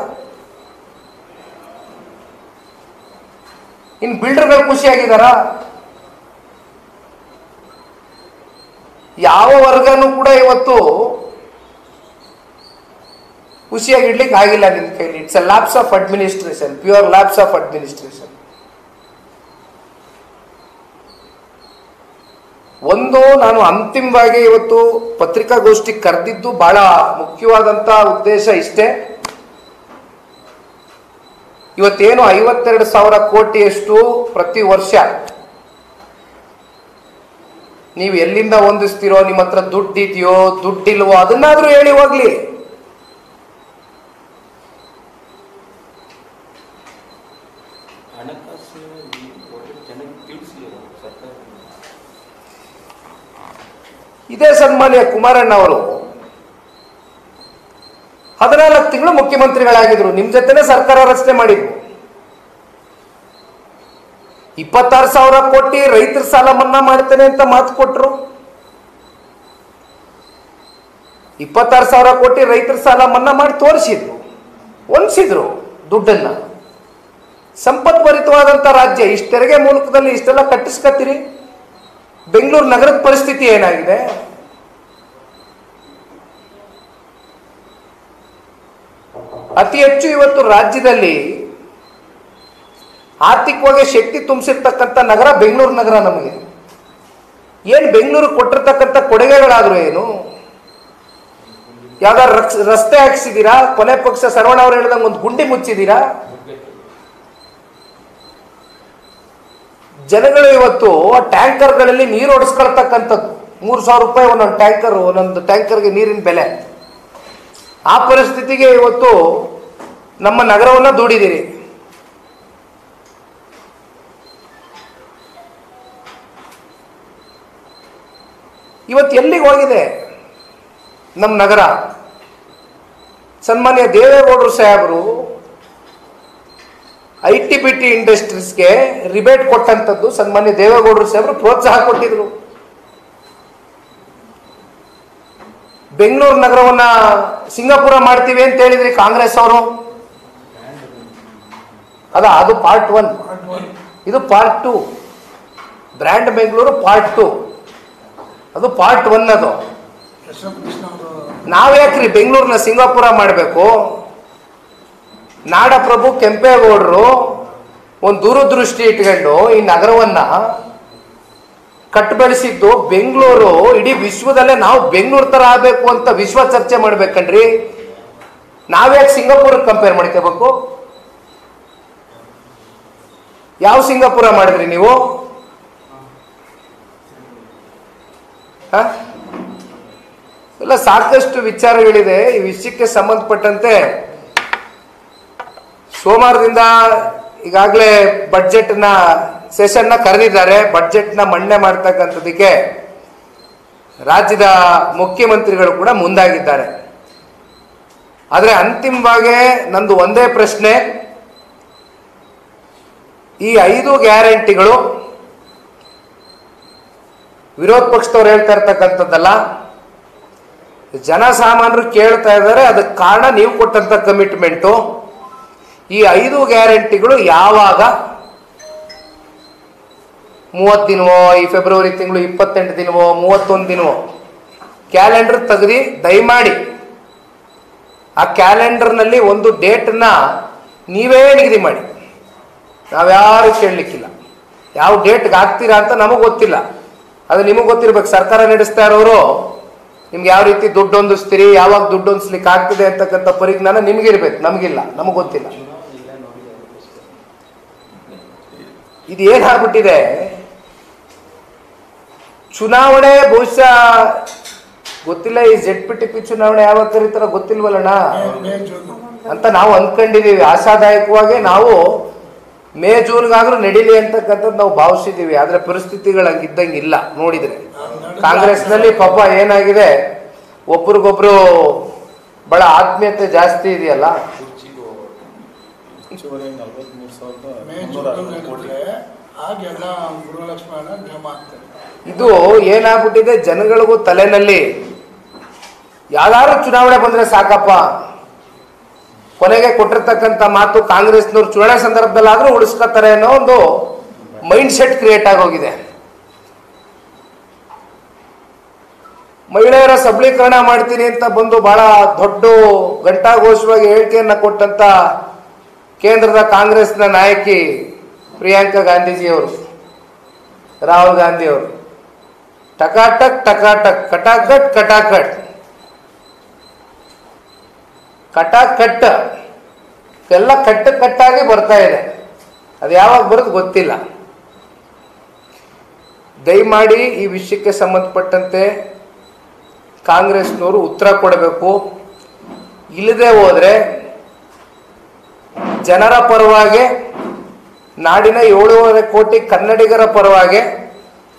ಇನ್ ಬಿಲ್ಡರ್ಗಳು ಖುಷಿಯಾಗಿದ್ದಾರಾ? ಯಾವ ವರ್ಗನೂ ಕೂಡ ಇವತ್ತು ಖುಷಿಯಾಗಿ ಇಡ್ಲಿಕ್ಕೆ ಆಗಿಲ್ಲ ನಿನ್ನ ಕೈಲಿ. It's a lapse of administration, pure lapse of administration. ಒಂದು, ನಾನು ಅಂತಿಮವಾಗಿ ಇವತ್ತು ಪತ್ರಿಕಾಗೋಷ್ಠಿ ಕರೆದಿದ್ದು ಬಹಳ ಮುಖ್ಯವಾದಂತ ಉದ್ದೇಶ ಇಷ್ಟೇ. ಇವತ್ತೇನು 52,000 ಕೋಟಿಯಷ್ಟು ಪ್ರತಿ ವರ್ಷ ನೀವು ಎಲ್ಲಿಂದ ಹೊಂದಿಸ್ತೀರೋ, ನಿಮ್ಮ ಹತ್ರ ದುಡ್ಡಿದೆಯೋ ದುಡ್ಡಿಲ್ವೋ ಅದನ್ನಾದ್ರೂ ಹೇಳಿ ಹೋಗ್ಲಿ. ಇದೇ ಸನ್ಮಾನ್ಯ ಕುಮಾರಣ್ಣ ಅವರು 14 ತಿಂಗಳು ಮುಖ್ಯಮಂತ್ರಿಗಳಾಗಿದ್ರು, ನಿಮ್ ಜೊತೆನೆ ಸರ್ಕಾರ ರಚನೆ ಮಾಡಿದ್ರು. 26,000 ಕೋಟಿ ರೈತರ ಸಾಲ ಮನ್ನಾ ಮಾಡ್ತೇನೆ ಅಂತ ಮಾತು ಕೊಟ್ರು. 26,000 ಕೋಟಿ ರೈತರ ಸಾಲ ಮನ್ನಾ ಮಾಡಿ ತೋರಿಸಿದ್ರು, ಹೊಂದಿಸಿದ್ರು ದುಡ್ಡನ್ನ. ಸಂಪದ್ಭರಿತವಾದಂತ ರಾಜ್ಯ, ಇಷ್ಟು ತೆರಿಗೆ ಮೂಲಕದಲ್ಲಿ ಇಷ್ಟೆಲ್ಲ ಕಟ್ಟಿಸ್ಕತ್ತೀರಿ. ಬೆಂಗಳೂರು ನಗರದ ಪರಿಸ್ಥಿತಿ ಏನಾಗಿದೆ? ಅತಿ ಹೆಚ್ಚು ಇವತ್ತು ರಾಜ್ಯದಲ್ಲಿ ಆರ್ಥಿಕವಾಗಿ ಶಕ್ತಿ ತುಂಬಿಸಿರ್ತಕ್ಕಂಥ ನಗರ ಬೆಂಗಳೂರು ನಗರ. ನಮಗೆ ಏನ್ ಬೆಂಗಳೂರು ಕೊಟ್ಟಿರ್ತಕ್ಕಂಥ ಕೊಡುಗೆಗಳಾದ್ರು ಏನು? ಯಾವ್ದಾದ್ರು ರಸ್ತೆ ಹಾಕ್ಸಿದೀರಾ? ಕೊನೆ ಪಕ್ಷ ಸರವಣ ಅವ್ರು ಹೇಳಿದಂಗೆ ಒಂದು ಗುಂಡಿ ಮುಚ್ಚಿದೀರಾ? ಜನಗಳು ಇವತ್ತು ಟ್ಯಾಂಕರ್ಗಳಲ್ಲಿ ನೀರು ಹೊಡಿಸ್ಕೊಳ್ತಕ್ಕಂಥದ್ದು, 3,000 ರೂಪಾಯಿ ಒಂದೊಂದು ಟ್ಯಾಂಕರ್ಗೆ ನೀರಿನ ಬೆಲೆ. ಆ ಪರಿಸ್ಥಿತಿಗೆ ಇವತ್ತು ನಮ್ಮ ನಗರವನ್ನ ದೂಡಿದಿರಿ. ಇವತ್ತು ಎಲ್ಲಿಗೆ ಹೋಗಿದೆ ನಮ್ಮ ನಗರ? ಸನ್ಮಾನ್ಯ ದೇವೇಗೌಡರು ಸಾಹೇಬರು ITBT ಇಂಡಸ್ಟ್ರೀಸ್ಗೆ ರಿಬೇಟ್ ಕೊಟ್ಟಂಥದ್ದು ಸನ್ಮಾನ್ಯ ದೇವೇಗೌಡರು ಸಾಹೇಬರು ಪ್ರೋತ್ಸಾಹ ಕೊಟ್ಟಿದ್ರು. ಬೆಂಗಳೂರು ನಗರವನ್ನ ಸಿಂಗಾಪುರ ಮಾಡ್ತೀವಿ ಅಂತ ಹೇಳಿದ್ರಿ ಕಾಂಗ್ರೆಸ್ ಅವರು. ಅದು ಪಾರ್ಟ್ 1, ಇದು ಪಾರ್ಟ್ 2. ಬ್ರ್ಯಾಂಡ್ ಬೆಂಗಳೂರು ಪಾರ್ಟ್ 2, ಅದು ಪಾರ್ಟ್ 1. ಅದು ನಾವ್ಯಾಕ್ರಿ ಬೆಂಗಳೂರಿನ ಸಿಂಗಾಪುರ ಮಾಡಬೇಕು? ನಾಡಪ್ರಭು ಕೆಂಪೇಗೌಡರು ಒಂದು ದೂರದೃಷ್ಟಿ ಇಟ್ಕೊಂಡು ಈ ನಗರವನ್ನ ಕಟ್ಟಬೆಳೆಸಿದ್ದು. ಬೆಂಗಳೂರು ಇಡೀ ವಿಶ್ವದಲ್ಲೇ ನಾವು ಬೆಂಗಳೂರು ತರ ಆಗಬೇಕು ಅಂತ ವಿಶ್ವ ಚರ್ಚೆ ಮಾಡ್ಬೇಕನ್ರಿ. ನಾವ್ಯಾಕೆ ಸಿಂಗಾಪುರ ಕಂಪೇರ್ ಮಾಡ್ಕೋಬೇಕು? ಯಾವ ಸಿಂಗಾಪುರ ಮಾಡಿದ್ರಿ ನೀವು? ಇಲ್ಲ, ಸಾಕಷ್ಟು ವಿಚಾರಗಳಿದೆ ಈ ವಿಷಯಕ್ಕೆ ಸಂಬಂಧಪಟ್ಟಂತೆ. ಸೋಮವಾರದಿಂದ ಈಗಾಗಲೇ ಬಡ್ಜೆಟ್ನ ಸೆಷನ್ನ ಕರೆದಿದ್ದಾರೆ. ಬಡ್ಜೆಟ್ನ ಮಂಡನೆ ಮಾಡ್ತಕ್ಕಂಥದಕ್ಕೆ ರಾಜ್ಯದ ಮುಖ್ಯಮಂತ್ರಿಗಳು ಕೂಡ ಮುಂದಾಗಿದ್ದಾರೆ. ಆದರೆ ಅಂತಿಮವಾಗಿ ನಂದು ಒಂದೇ ಪ್ರಶ್ನೆ, ಈ 5 ಗ್ಯಾರಂಟಿಗಳು ವಿರೋಧ ಪಕ್ಷದವ್ರು ಹೇಳ್ತಾ ಇರ್ತಕ್ಕಂಥದ್ದಲ್ಲ, ಜನಸಾಮಾನ್ಯರು ಕೇಳ್ತಾ ಇದ್ದಾರೆ. ಅದಕ್ಕೆ ಕಾರಣ ನೀವು ಕೊಟ್ಟಂತ ಕಮಿಟ್ಮೆಂಟು. ಈ 5 ಗ್ಯಾರಂಟಿಗಳು ಯಾವಾಗ 30 ದಿನವೋ, ಈ ಫೆಬ್ರವರಿ ತಿಂಗಳು 28 ದಿನವೋ 31 ದಿನವೋ ಕ್ಯಾಲೆಂಡರ್ ತೆಗೆದು ದಯಮಾಡಿ ಆ ಕ್ಯಾಲೆಂಡರ್ನಲ್ಲಿ ಒಂದು ಡೇಟ್ನ ನೀವೇ ನಿಗದಿ ಮಾಡಿ. ನಾವ್ಯಾರು ಕೇಳಲಿಕ್ಕಿಲ್ಲ. ಯಾವ ಡೇಟ್ಗೆ ಆಗ್ತೀರಾ ಅಂತ ನಮಗೆ ಗೊತ್ತಿಲ್ಲ, ಅದು ನಿಮಗೆ ಗೊತ್ತಿರ್ಬೇಕು. ಸರ್ಕಾರ ನಡೆಸ್ತಾ ಇರೋರು ನಿಮ್ಗೆ ಯಾವ ರೀತಿ ದುಡ್ಡು ಹೊಂದಿಸ್ತೀರಿ, ಯಾವಾಗ ದುಡ್ಡು ಹೊಂದಿಸ್ಲಿಕ್ಕೆ ಆಗ್ತದೆ ಅಂತಕ್ಕಂಥ ಪರಿಜ್ಞಾನ ನಿಮ್ಗಿರ್ಬೇಕು, ನಮಗಿಲ್ಲ, ನಮಗೆ ಗೊತ್ತಿಲ್ಲ. ಇದು ಏನಾಗ್ಬಿಟ್ಟಿದೆ, ಚುನಾವಣೆ ಬಹುಶಃ ಗೊತ್ತಿಲ್ಲ. ಈ ZPTP ಚುನಾವಣೆ ಯಾವಾಗ ಕರೀತಾರ ಗೊತ್ತಿಲ್ವಲ್ಲಣ್ಣ ಅಂತ ನಾವು ಅಂದ್ಕೊಂಡಿದೀವಿ. ಆಶಾದಾಯಕವಾಗಿ ನಾವು ಮೇ ಜೂನ್ಗಾದ್ರೂ ನಡೀಲಿ ಅಂತಕ್ಕಂಥದ್ದು ನಾವು ಭಾವಿಸಿದ್ದೀವಿ. ಆದ್ರೆ ಪರಿಸ್ಥಿತಿಗಳು ಹಂಗಿದ್ದಂಗೆ ಇಲ್ಲ. ನೋಡಿದ್ರೆ ಕಾಂಗ್ರೆಸ್ನಲ್ಲಿ ಪಾಪ ಏನಾಗಿದೆ, ಒಬ್ರಿಗೊಬ್ರು ಬಹಳ ಆತ್ಮೀಯತೆ ಜಾಸ್ತಿ ಇದೆಯಲ್ಲ. ಇದು ಏನಾಗ್ಬಿಟ್ಟಿದೆ, ಜನಗಳಿಗೂ ತಲೆನಲ್ಲಿ ಯಾವ್ದಾದ್ರು ಚುನಾವಣೆ ಬಂದ್ರೆ ಸಾಕಪ್ಪ, ಕೊನೆಗೆ ಕೊಟ್ಟಿರ್ತಕ್ಕಂಥ ಮಾತು ಕಾಂಗ್ರೆಸ್ನವ್ರು ಚುನಾವಣೆ ಸಂದರ್ಭದಲ್ಲಾದ್ರೂ ಉಳಿಸ್ಕೊತಾರೆ ಅನ್ನೋ ಒಂದು ಮೈಂಡ್ ಸೆಟ್ ಕ್ರಿಯೇಟ್ ಆಗೋಗಿದೆ. ಮಹಿಳೆಯರ ಸಬಲೀಕರಣ ಮಾಡ್ತೀನಿ ಅಂತ ಬಂದು ಬಹಳ ದೊಡ್ಡ ಘಂಟಾಘೋಷವಾಗಿ ಹೇಳಿಕೆಯನ್ನ ಕೊಟ್ಟಂತ ಕೇಂದ್ರದ ಕಾಂಗ್ರೆಸ್ನ ನಾಯಕಿ ಪ್ರಿಯಾಂಕಾ ಗಾಂಧೀಜಿಯವರು, ರಾಹುಲ್ ಗಾಂಧಿ ಅವರು ಟಕಾಟಕ್ ಟಕಾಟಕ್ ಕಟಾಕಟ್ ಕಟಾಕಟ್ ಕಟಾಕಟ್ ಎಲ್ಲ ಕಟ್ಟಾಗಿ ಬರ್ತಾ ಇದೆ. ಅದು ಯಾವಾಗ ಬರೋದು ಗೊತ್ತಿಲ್ಲ. ದಯಮಾಡಿ ಈ ವಿಷಯಕ್ಕೆ ಸಂಬಂಧಪಟ್ಟಂತೆ ಕಾಂಗ್ರೆಸ್ನವರು ಉತ್ತರ ಕೊಡಬೇಕು. ಇಲ್ಲದೆ ಹೋದ್ರೆ ಜನರ ಪರವಾಗಿ, ನಾಡಿನ 7.5 ಕೋಟಿ ಕನ್ನಡಿಗರ ಪರವಾಗಿ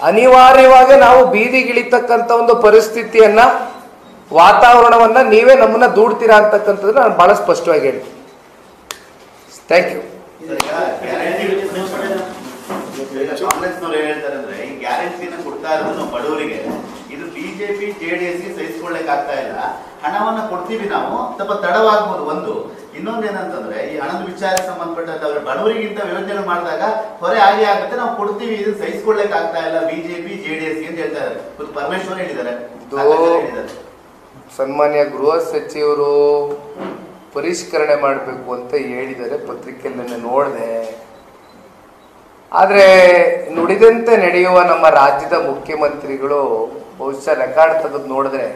ಅನಿವಾರ್ಯವಾಗಿ ನಾವು ಬೀದಿಗಿಳಿತಕ್ಕಂಥ ಒಂದು ಪರಿಸ್ಥಿತಿಯನ್ನ, ವಾತಾವರಣವನ್ನ ನೀವೇ ನಮ್ಮನ್ನ ದೂಡ್ತೀರಾ ಅಂತಕ್ಕಂಥದ್ದು ನಾನು ಬಹಳ ಸ್ಪಷ್ಟವಾಗಿ ಹೇಳ್ತೀನಿ. Thank you. ಕಾಂಗ್ರೆಸ್ನವ್ರು ಹೇಳ್ತಾರೆ ಅಂದ್ರೆ ಈ ಗ್ಯಾರಂಟಿನ ಕೊಡ್ತಾ ಇರೋದು ಬಡವರಿಗೆ, ಇದು ಬಿಜೆಪಿ JDS ಸಹಿಸ್ಕೊಳ್ಳಕ್ ಆಗ್ತಾ ಇಲ್ಲ. ಹಣವನ್ನ ಕೊಡ್ತೀವಿ ನಾವು, ಸ್ವಲ್ಪ ತಡವಾಗ್ಬೋದು ಒಂದು. ಇನ್ನೊಂದೇನಂತಂದ್ರೆ ಈ ಹಣದ ವಿಚಾರಕ್ಕೆ ಸಂಬಂಧಪಟ್ಟಂತೆ ಅವ್ರ ಬಡವರಿಗಿಂತ ಯೋಜನೆ ಮಾಡಿದಾಗ ಹೊರೆ ಆಗೇ ಆಗುತ್ತೆ, ನಾವು ಕೊಡ್ತೀವಿ, ಇದನ್ನ ಸಹಿಸ್ಕೊಳ್ಳಕ್ ಆಗ್ತಾ ಇಲ್ಲ ಬಿಜೆಪಿ JDS ಅಂತ ಹೇಳ್ತಾ ಇದ್ದಾರೆ. ಪರಮೇಶ್ವರ್ ಹೇಳಿದ್ದಾರೆ. ಸನ್ಮಾನ್ಯ ಗೃಹ ಸಚಿವರು ಪರಿಷ್ಕರಣೆ ಮಾಡಬೇಕು ಅಂತ ಹೇಳಿದ್ದಾರೆ, ಪತ್ರಿಕೆಯಲ್ಲಿ ನೋಡಿದೆ. ಆದರೆ ನುಡಿದಂತೆ ನಡೆಯುವ ನಮ್ಮ ರಾಜ್ಯದ ಮುಖ್ಯಮಂತ್ರಿಗಳು ಬಹುಶಃ ರೆಕಾರ್ಡ್ ತೆಗೆದು ನೋಡಿದ್ರೆ,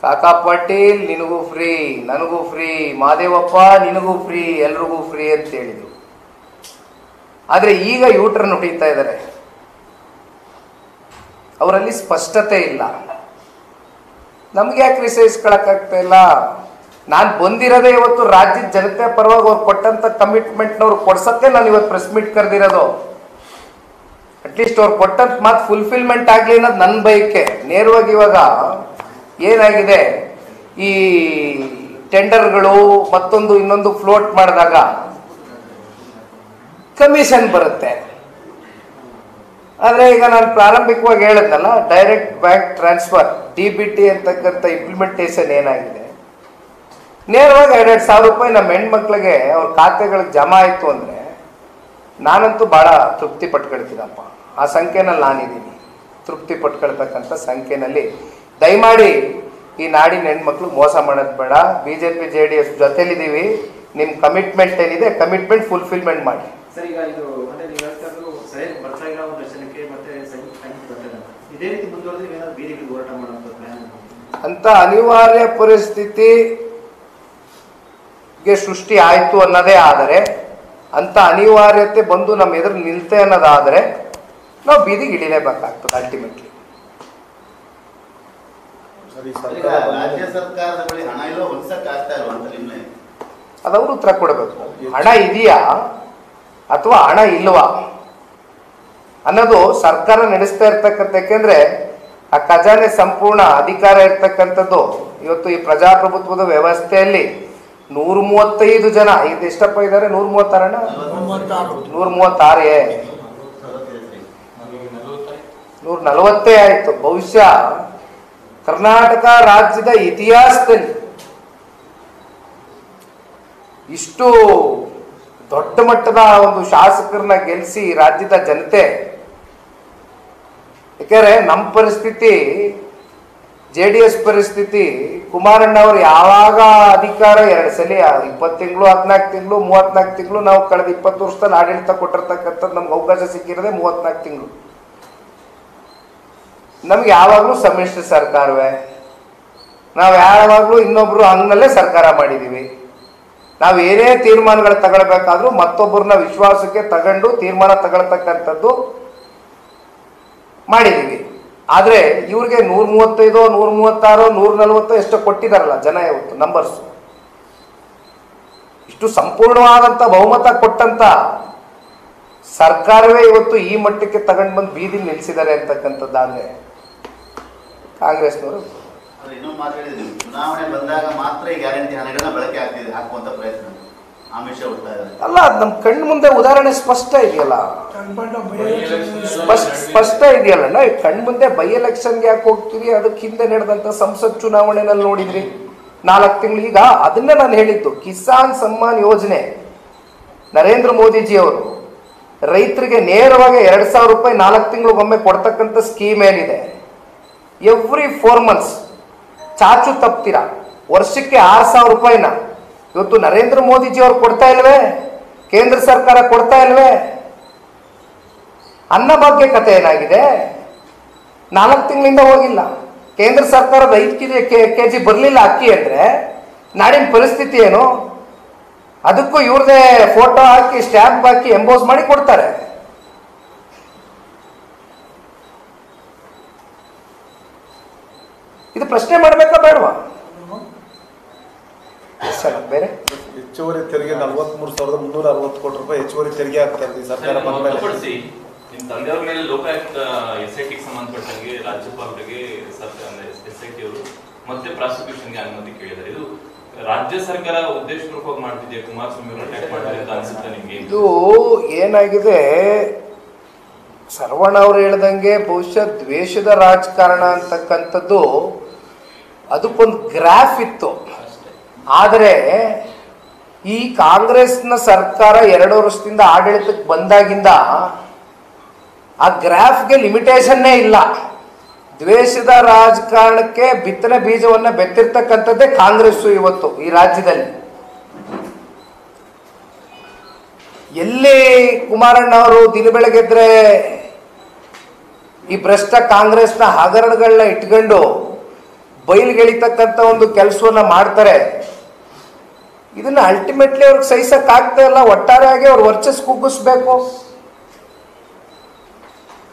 ಕಾಕಾ ಪಾಟೀಲ್ ನಿನಗೂ ಫ್ರೀ, ನನಗೂ ಫ್ರೀ, ಮಾದೇವಪ್ಪ ನಿನಗೂ ಫ್ರೀ, ಎಲ್ರಿಗೂ ಫ್ರೀ ಅಂತ ಹೇಳಿದ್ರು. ಆದರೆ ಈಗ ಯೂಟರ್ನ್ ಹೊಡಿತಾ ಇದ್ದಾರೆ. ಅವರಲ್ಲಿ ಸ್ಪಷ್ಟತೆ ಇಲ್ಲ. ನಮ್ಗೆ ಯಾಕೆ ಸಹಿಸ್ಕೊಳಕ್ಕಾಗ್ತಾ ಇಲ್ಲ? ನಾನು ಬಂದಿರೋದೇ ಇವತ್ತು ರಾಜ್ಯದ ಜನತೆ ಪರವಾಗಿ ಅವ್ರು ಕೊಟ್ಟಂತ ಕಮಿಟ್ಮೆಂಟ್ನವ್ರು ಕೊಡ್ಸಕ್ಕೆ ನಾನು ಇವತ್ತು ಪ್ರೆಸ್ ಮೀಟ್ ಕರೆದಿರೋದು. ಅಟ್ಲೀಸ್ಟ್ ಅವ್ರು ಕೊಟ್ಟಂತ ಮಾತು ಫುಲ್ಫಿಲ್ಮೆಂಟ್ ಆಗಲಿ ಅನ್ನೋದು ನನ್ನ ಬಯಕೆ. ನೇರವಾಗಿ ಇವಾಗ ಏನಾಗಿದೆ, ಈ ಟೆಂಡರ್ಗಳು ಮತ್ತೊಂದು ಇನ್ನೊಂದು ಫ್ಲೋಟ್ ಮಾಡಿದಾಗ ಕಮಿಷನ್ ಬರುತ್ತೆ. ಆದರೆ ಈಗ ನಾನು ಪ್ರಾರಂಭಿಕವಾಗಿ ಹೇಳಿದ್ನಲ್ಲ, ಡೈರೆಕ್ಟ್ ಬ್ಯಾಂಕ್ ಟ್ರಾನ್ಸ್ಫರ್ DBT ಅಂತಕ್ಕಂಥ ಇಂಪ್ಲಿಮೆಂಟೇಷನ್ ಏನಾಗಿದೆ, ನೇರವಾಗಿ 2,000 ರೂಪಾಯಿ ನಮ್ಮ ಹೆಣ್ಮಕ್ಳಿಗೆ ಅವ್ರ ಖಾತೆಗಳಿಗೆ ಜಮಾ ಆಯಿತು ಅಂದರೆ ನಾನಂತೂ ಭಾಳ ತೃಪ್ತಿ ಪಟ್ಕೊಳ್ತೀನಪ್ಪ. ಆ ಸಂಖ್ಯೆನಲ್ಲಿ ನಾನಿದ್ದೀನಿ, ತೃಪ್ತಿ ಪಟ್ಕೊಳ್ತಕ್ಕಂಥ ಸಂಖ್ಯೆನಲ್ಲಿ. ದಯಮಾಡಿ ಈ ನಾಡಿನ ಹೆಣ್ಮಕ್ಳು ಮೋಸ ಮಾಡೋದು ಬೇಡ. BJP JDS ಜೊತೆಲಿದ್ದೀವಿ. ನಿಮ್ಮ ಕಮಿಟ್ಮೆಂಟ್ ಏನಿದೆ, ಕಮಿಟ್ಮೆಂಟ್ ಫುಲ್ಫಿಲ್ಮೆಂಟ್ ಮಾಡಿ. ಸರ್, ಈಗ ಇದು ಅಂದ್ರೆ ನೀವು ಹೇಳ್ತಾರು ಸರಿಯಾಗಿ ಬರ್ತಾ ಇಲ್ಲ ಒಂದು ದರ್ಶನಕ್ಕೆ ಮತ್ತೆ ಇದೇ ರೀತಿ ಮುಂದುವರೆದ್ರೆ ಏನಾದ್ರು ಬೀದಿಗೆ ಹೋರಾಟ ಮಾಡುವಂತ ಪ್ಲಾನ್ ಅಂತ ಅನಿವಾರ್ಯ ಪರಿಸ್ಥಿತಿಗೆ ಸೃಷ್ಟಿ ಆಯಿತು ಅನ್ನೋದೇ ಆದರೆ, ಅಂತ ಅನಿವಾರ್ಯತೆ ಬಂದು ನಮ್ಮ ಎದುರು ನಿಲ್ತೆ ಅನ್ನೋದಾದರೆ ನಾವು ಬೀದಿಗೆ ಇಳಿಲೇಬೇಕಾಗ್ತದೆ ಅಲ್ಟಿಮೇಟ್ಲಿ. ರಾಜ್ಯ ಸರ್ಕಾರದ ಬಳಿ ಹಣ ಇಲ್ಲ, ಹೊಲಿಸಕ್ಕಾಗ್ತಾ ಇಲ್ವಾ ಅಂತ ನಿಮ್ಮನೆ ಅದವರು ಉತ್ತರ ಕೊಡಬೇಕು. ಹಣ ಇದೆಯಾ ಅಥವಾ ಹಣ ಇಲ್ವಾ ಅನ್ನೋದು ಸರ್ಕಾರ ನಡೆಸ್ತಾ ಇರ್ತಕ್ಕಂಥ. ಯಾಕೆಂದ್ರೆ ಆ ಖಜಾನೆ ಸಂಪೂರ್ಣ ಅಧಿಕಾರ ಇರ್ತಕ್ಕಂಥದ್ದು ಇವತ್ತು ಈ ಪ್ರಜಾಪ್ರಭುತ್ವದ ವ್ಯವಸ್ಥೆಯಲ್ಲಿ 135 ಜನ, ಇದು ಎಷ್ಟಪ್ಪ ಇದ್ದಾರೆ? 136 140 ಆಯ್ತು. ಬಹುಶಃ ಕರ್ನಾಟಕ ರಾಜ್ಯದ ಇತಿಹಾಸದಲ್ಲಿ ಇಷ್ಟು ದೊಡ್ಡ ಮಟ್ಟದ ಒಂದು ಶಾಸಕರನ್ನ ಗೆಲ್ಲಿಸಿ ರಾಜ್ಯದ ಜನತೆ, ಯಾಕೆಂದ್ರೆ ನಮ್ಮ ಪರಿಸ್ಥಿತಿ, JDS ಪರಿಸ್ಥಿತಿ, ಕುಮಾರಣ್ಣ ಅವರು ಯಾವಾಗ ಅಧಿಕಾರ 2 ಸಲ 20 ತಿಂಗಳು, 14 ತಿಂಗಳು, 34 ತಿಂಗಳು, ನಾವು ಕಳೆದ 20 ವರ್ಷದಲ್ಲಿ ಆಡಳಿತ ಕೊಟ್ಟಿರ್ತಕ್ಕಂಥದ್ದು ನಮ್ಗೆ ಅವಕಾಶ ಸಿಕ್ಕಿರೋದೆ 34 ತಿಂಗಳು. ನಮ್ಗೆ ಯಾವಾಗಲೂ ಸಮ್ಮಿಶ್ರ ಸರ್ಕಾರವೇ, ನಾವು ಯಾವಾಗಲೂ ಇನ್ನೊಬ್ರು ಹಂಗಲ್ಲೇ ಸರ್ಕಾರ ಮಾಡಿದ್ದೀವಿ. ನಾವು ಏನೇ ತೀರ್ಮಾನಗಳು ತಗೊಳ್ಬೇಕಾದ್ರೂ ಮತ್ತೊಬ್ಬರನ್ನ ವಿಶ್ವಾಸಕ್ಕೆ ತಗೊಂಡು ತೀರ್ಮಾನ ತಗೊಳ್ತಕ್ಕಂಥದ್ದು ಮಾಡಿದ್ದೀವಿ. ಆದರೆ ಇವ್ರಿಗೆ 135, 136, 140 ಎಷ್ಟೋ ಕೊಟ್ಟಿದಾರಲ್ಲ ಜನ ಇವತ್ತು ನಂಬರ್ಸ್. ಇಷ್ಟು ಸಂಪೂರ್ಣವಾದಂಥ ಬಹುಮತ ಕೊಟ್ಟಂತ ಸರ್ಕಾರವೇ ಇವತ್ತು ಈ ಮಟ್ಟಕ್ಕೆ ತಗೊಂಡು ಬಂದು ಬೀದಿ ನಿಲ್ಲಿಸಿದ್ದಾರೆ ಅಂತಕ್ಕಂಥದ್ದಾದ್ರೆ ಕಾಂಗ್ರೆಸ್ನವರು. ಇನ್ನೊಂದು ಮಾತಾಡಿದ್ವಿ, ಚುನಾವಣೆ ಬಂದಾಗ ಮಾತ್ರ ಈ ಗ್ಯಾರಂಟಿ ಹಣಗಳನ್ನ ಬಳಕೆ ಹಾಕುವಂತ ಪ್ರಯತ್ನ ಆಮಿಷ ಹುಡ್ತಾ ಇದ್ದಾರೆ. ಅಲ್ಲ, ನಮ್ಮ ಕಣ್ಣು ಮುಂದೆ ಉದಾಹರಣೆ ಸ್ಪಷ್ಟ ಇದೆಯಲ್ಲ, ಸ್ಪಷ್ಟ ಇದೆಯಲ್ಲ. ನಾವು ಕಣ್ಣು ಮುಂದೆ ಬೈ ಎಲೆಕ್ಷನ್ಗೆ ಯಾಕೆ ಹೋಗ್ತೀವಿ? ಅದಕ್ಕೆ ಹಿಂದೆ ನಡೆದಂತ ಸಂಸತ್ ಚುನಾವಣೆನಲ್ಲಿ ನೋಡಿದ್ರಿ 4 ತಿಂಗಳು. ಈಗ ಅದನ್ನೇ ನಾನು ಹೇಳಿದ್ದು, ಕಿಸಾನ್ ಸಮ್ಮಾನ್ ಯೋಜನೆ ನರೇಂದ್ರ ಮೋದಿಜಿ ಅವರು ರೈತರಿಗೆ ನೇರವಾಗಿ 2,000 ರೂಪಾಯಿ 4 ತಿಂಗಳಿಗೊಮ್ಮೆ ಕೊಡ್ತಕ್ಕಂಥ ಸ್ಕೀಮ್ ಏನಿದೆ, ಎವ್ರಿ 4 ಮಂತ್ಸ್ ಚಾಚು ತಪ್ತೀರಾ ವರ್ಷಕ್ಕೆ 6,000 ರೂಪಾಯಿನ ಇವತ್ತು ನರೇಂದ್ರ ಮೋದಿಜಿ ಅವರು ಕೊಡ್ತಾ ಇಲ್ವೇ? ಕೇಂದ್ರ ಸರ್ಕಾರ ಕೊಡ್ತಾ ಇಲ್ವೇ? ಅನ್ನಭಾಗ್ಯ ಕಥೆ ಏನಾಗಿದೆ? 4 ತಿಂಗಳಿಂದ ಹೋಗಿಲ್ಲ. ಕೇಂದ್ರ ಸರ್ಕಾರದ 5 ಕೆಜಿ ಬರಲಿಲ್ಲ ಅಕ್ಕಿ ಅಂದ್ರೆ ನಾಡಿನ ಪರಿಸ್ಥಿತಿ ಏನು? ಅದಕ್ಕೂ ಇವ್ರದೇ ಫೋಟೋ ಹಾಕಿ ಸ್ಟ್ಯಾಂಪ್ ಹಾಕಿ ಎಂಬೋಸ್ ಮಾಡಿ ಕೊಡ್ತಾರೆ. ಇದು ಪ್ರಶ್ನೆ ಮಾಡಬೇಕಾ ಬೇಡವಾ? ಬೇರೆ ಹೆಚ್ಚುವರಿ ತೆರಿಗೆ 43,360 ಕೋಟಿ ರೂಪಾಯಿ ಹೆಚ್ಚುವರಿ ತೆರಿಗೆ ಆಗ್ತಾ ಇದೆ ಸರ್ಕಾರ ಬಂದ ಮೇಲೆ. ನಿಮ್ಮ ತಂದೆಯವ್ರ ಮೇಲೆ ಲೋಕಾಯುಕ್ತ SIT ಸಂಬಂಧಪಟ್ಟಂಗೆ ರಾಜ್ಯಪಾಲರಿಗೆ SIT ಅವರು ಮತ್ತೆ ಪ್ರಾಸಿಕ್ಯೂಷನ್ಗೆ ಅನುಮತಿ ಕೇಳಿದ್ದಾರೆ. ಇದು ರಾಜ್ಯ ಸರ್ಕಾರ ಉದ್ದೇಶಪೂರ್ವಕವಾಗಿ ಮಾಡ್ತಿದೆ, ಕುಮಾರಸ್ವಾಮಿ ಅವರು ಅಟ್ಯಾಕ್ ಮಾಡ್ತಾರೆ ಅಂತ ಅನ್ಸುತ್ತೆ ನಿಮ್ಗೆ? ಇದು ಏನಾಗಿದೆ, ಸರ್ವಣ್ಣ ಅವರು ಹೇಳ್ದಂಗೆ ಬಹುಶಃ ದ್ವೇಷದ ರಾಜಕಾರಣ ಅಂತಕ್ಕಂಥದ್ದು ಅದಕ್ಕೊಂದು ಗ್ರಾಫ್ ಇತ್ತು. ಆದರೆ ಈ ಕಾಂಗ್ರೆಸ್ನ ಸರ್ಕಾರ 2 ವರ್ಷದಿಂದ ಆಡಳಿತಕ್ಕೆ ಬಂದಾಗಿಂದ ಆ ಗ್ರಾಫ್ಗೆ ಲಿಮಿಟೇಷನ್ನೇ ಇಲ್ಲ. ದ್ವೇಷದ ರಾಜಕಾರಣಕ್ಕೆ ಬಿತ್ತನೆ ಬೀಜವನ್ನ ಬೆತ್ತಿರ್ತಕ್ಕಂಥದ್ದೇ ಕಾಂಗ್ರೆಸ್ಸು ಇವತ್ತು ಈ ರಾಜ್ಯದಲ್ಲಿ. ಎಲ್ಲಿ ಕುಮಾರಣ್ಣ ಅವರು ದಿನ ಬೆಳಗ್ಗೆದ್ರೆ ಈ ಭ್ರಷ್ಟ ಕಾಂಗ್ರೆಸ್ನ ಹಗರಣಗಳನ್ನ ಇಟ್ಕೊಂಡು ಬಯಲ್ಗೆಳಿತಕ್ಕಂಥ ಒಂದು ಕೆಲಸವನ್ನ ಮಾಡ್ತಾರೆ. ಇದನ್ನ ಅಲ್ಟಿಮೇಟ್ಲಿ ಅವ್ರಿಗೆ ಸಹಿಸಕ್ ಆಗ್ತಾ ಇಲ್ಲ. ಒಟ್ಟಾರೆಯಾಗಿ ಅವ್ರು ವರ್ಚಸ್ ಕುಗ್ಗಿಸ್ಬೇಕು.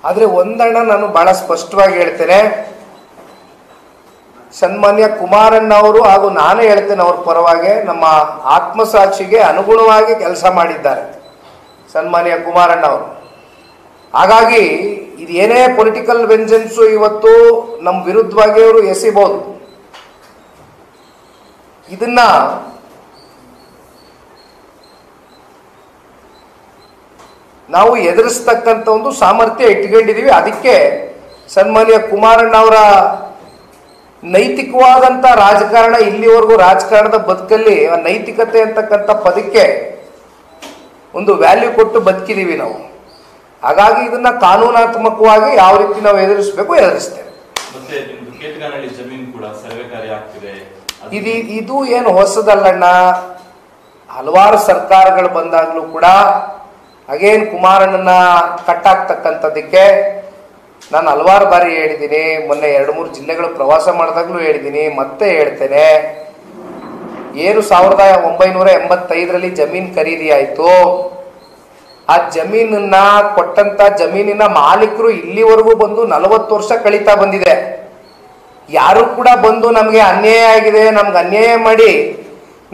ಆದ್ರೆ ಒಂದಣ್ಣ ನಾನು ಬಹಳ ಸ್ಪಷ್ಟವಾಗಿ ಹೇಳ್ತೇನೆ, ಸನ್ಮಾನ್ಯ ಕುಮಾರಣ್ಣ ಅವರು ಹಾಗೂ ನಾನೇ ಹೇಳ್ತೇನೆ ಅವ್ರ ಪರವಾಗಿ, ನಮ್ಮ ಆತ್ಮಸಾಕ್ಷಿಗೆ ಅನುಗುಣವಾಗಿ ಕೆಲಸ ಮಾಡಿದ್ದಾರೆ ಸನ್ಮಾನ್ಯ ಕುಮಾರಣ್ಣ ಅವರು. ಹಾಗಾಗಿ ಇದೇನೇ ಪೊಲಿಟಿಕಲ್ ವೆಂಜನ್ಸು ಇವತ್ತು ನಮ್ಮ ವಿರುದ್ಧವಾಗಿ ಅವರು ಎಸಿಬಹುದು. ಇದನ್ನ ನಾವು ಎದುರಿಸ್ತಕ್ಕಂಥ ಒಂದು ಸಾಮರ್ಥ್ಯ ಇಟ್ಕೊಂಡಿದೀವಿ. ಅದಕ್ಕೆ ಸನ್ಮಾನ್ಯ ಕುಮಾರಣ್ಣ ಅವರ ನೈತಿಕವಾದಂಥ ರಾಜಕಾರಣ, ಇಲ್ಲಿವರೆಗೂ ರಾಜಕಾರಣದ ಬದುಕಲ್ಲಿ ಆ ನೈತಿಕತೆ ಅಂತಕ್ಕಂಥ ಪದಕ್ಕೆ ಒಂದು ವ್ಯಾಲ್ಯೂ ಕೊಟ್ಟು ಬದುಕಿದೀವಿ ನಾವು. ಹಾಗಾಗಿ ಇದನ್ನ ಕಾನೂನಾತ್ಮಕವಾಗಿ ಯಾವ ರೀತಿ ನಾವು ಎದುರಿಸಬೇಕು ಎದುರಿಸ್ತೇವೆ. ಮತ್ತೆ ನಿಮ್ದು ಕೇತಗಾನಹಳ್ಳಿ ಜಮೀನು ಕೂಡ ಸರ್ವೆ ಕಾರ್ಯ ಆಗ್ತಿದೆ. ಇದು ಏನು ಹೊಸದಲ್ಲಣ್ಣ. ಹಲವಾರು ಸರ್ಕಾರಗಳು ಬಂದಾಗಲೂ ಕೂಡ ಅಗೇನ್ ಕುಮಾರಣ್ಣನ ಕಟ್ಟಾಕ್ತಕ್ಕಂಥದ್ದಕ್ಕೆ ನಾನು ಹಲವಾರು ಬಾರಿ ಹೇಳಿದ್ದೀನಿ. ಮೊನ್ನೆ 2-3 ಜಿಲ್ಲೆಗಳು ಪ್ರವಾಸ ಮಾಡಿದಾಗಲೂ ಹೇಳಿದ್ದೀನಿ, ಮತ್ತೆ ಹೇಳ್ತೇನೆ. ಏನು 1985ರಲ್ಲಿ ಜಮೀನು ಖರೀದಿ ಆಯಿತು. ಆ ಜಮೀನನ್ನ ಕೊಟ್ಟಂತ ಜಮೀನಿನ ಮಾಲೀಕರು ಇಲ್ಲಿವರೆಗೂ ಬಂದು 40 ವರ್ಷ ಕಳೀತಾ ಬಂದಿದೆ. ಯಾರು ಕೂಡ ಬಂದು ನಮಗೆ ಅನ್ಯಾಯ ಆಗಿದೆ, ನಮ್ಗೆ ಅನ್ಯಾಯ ಮಾಡಿ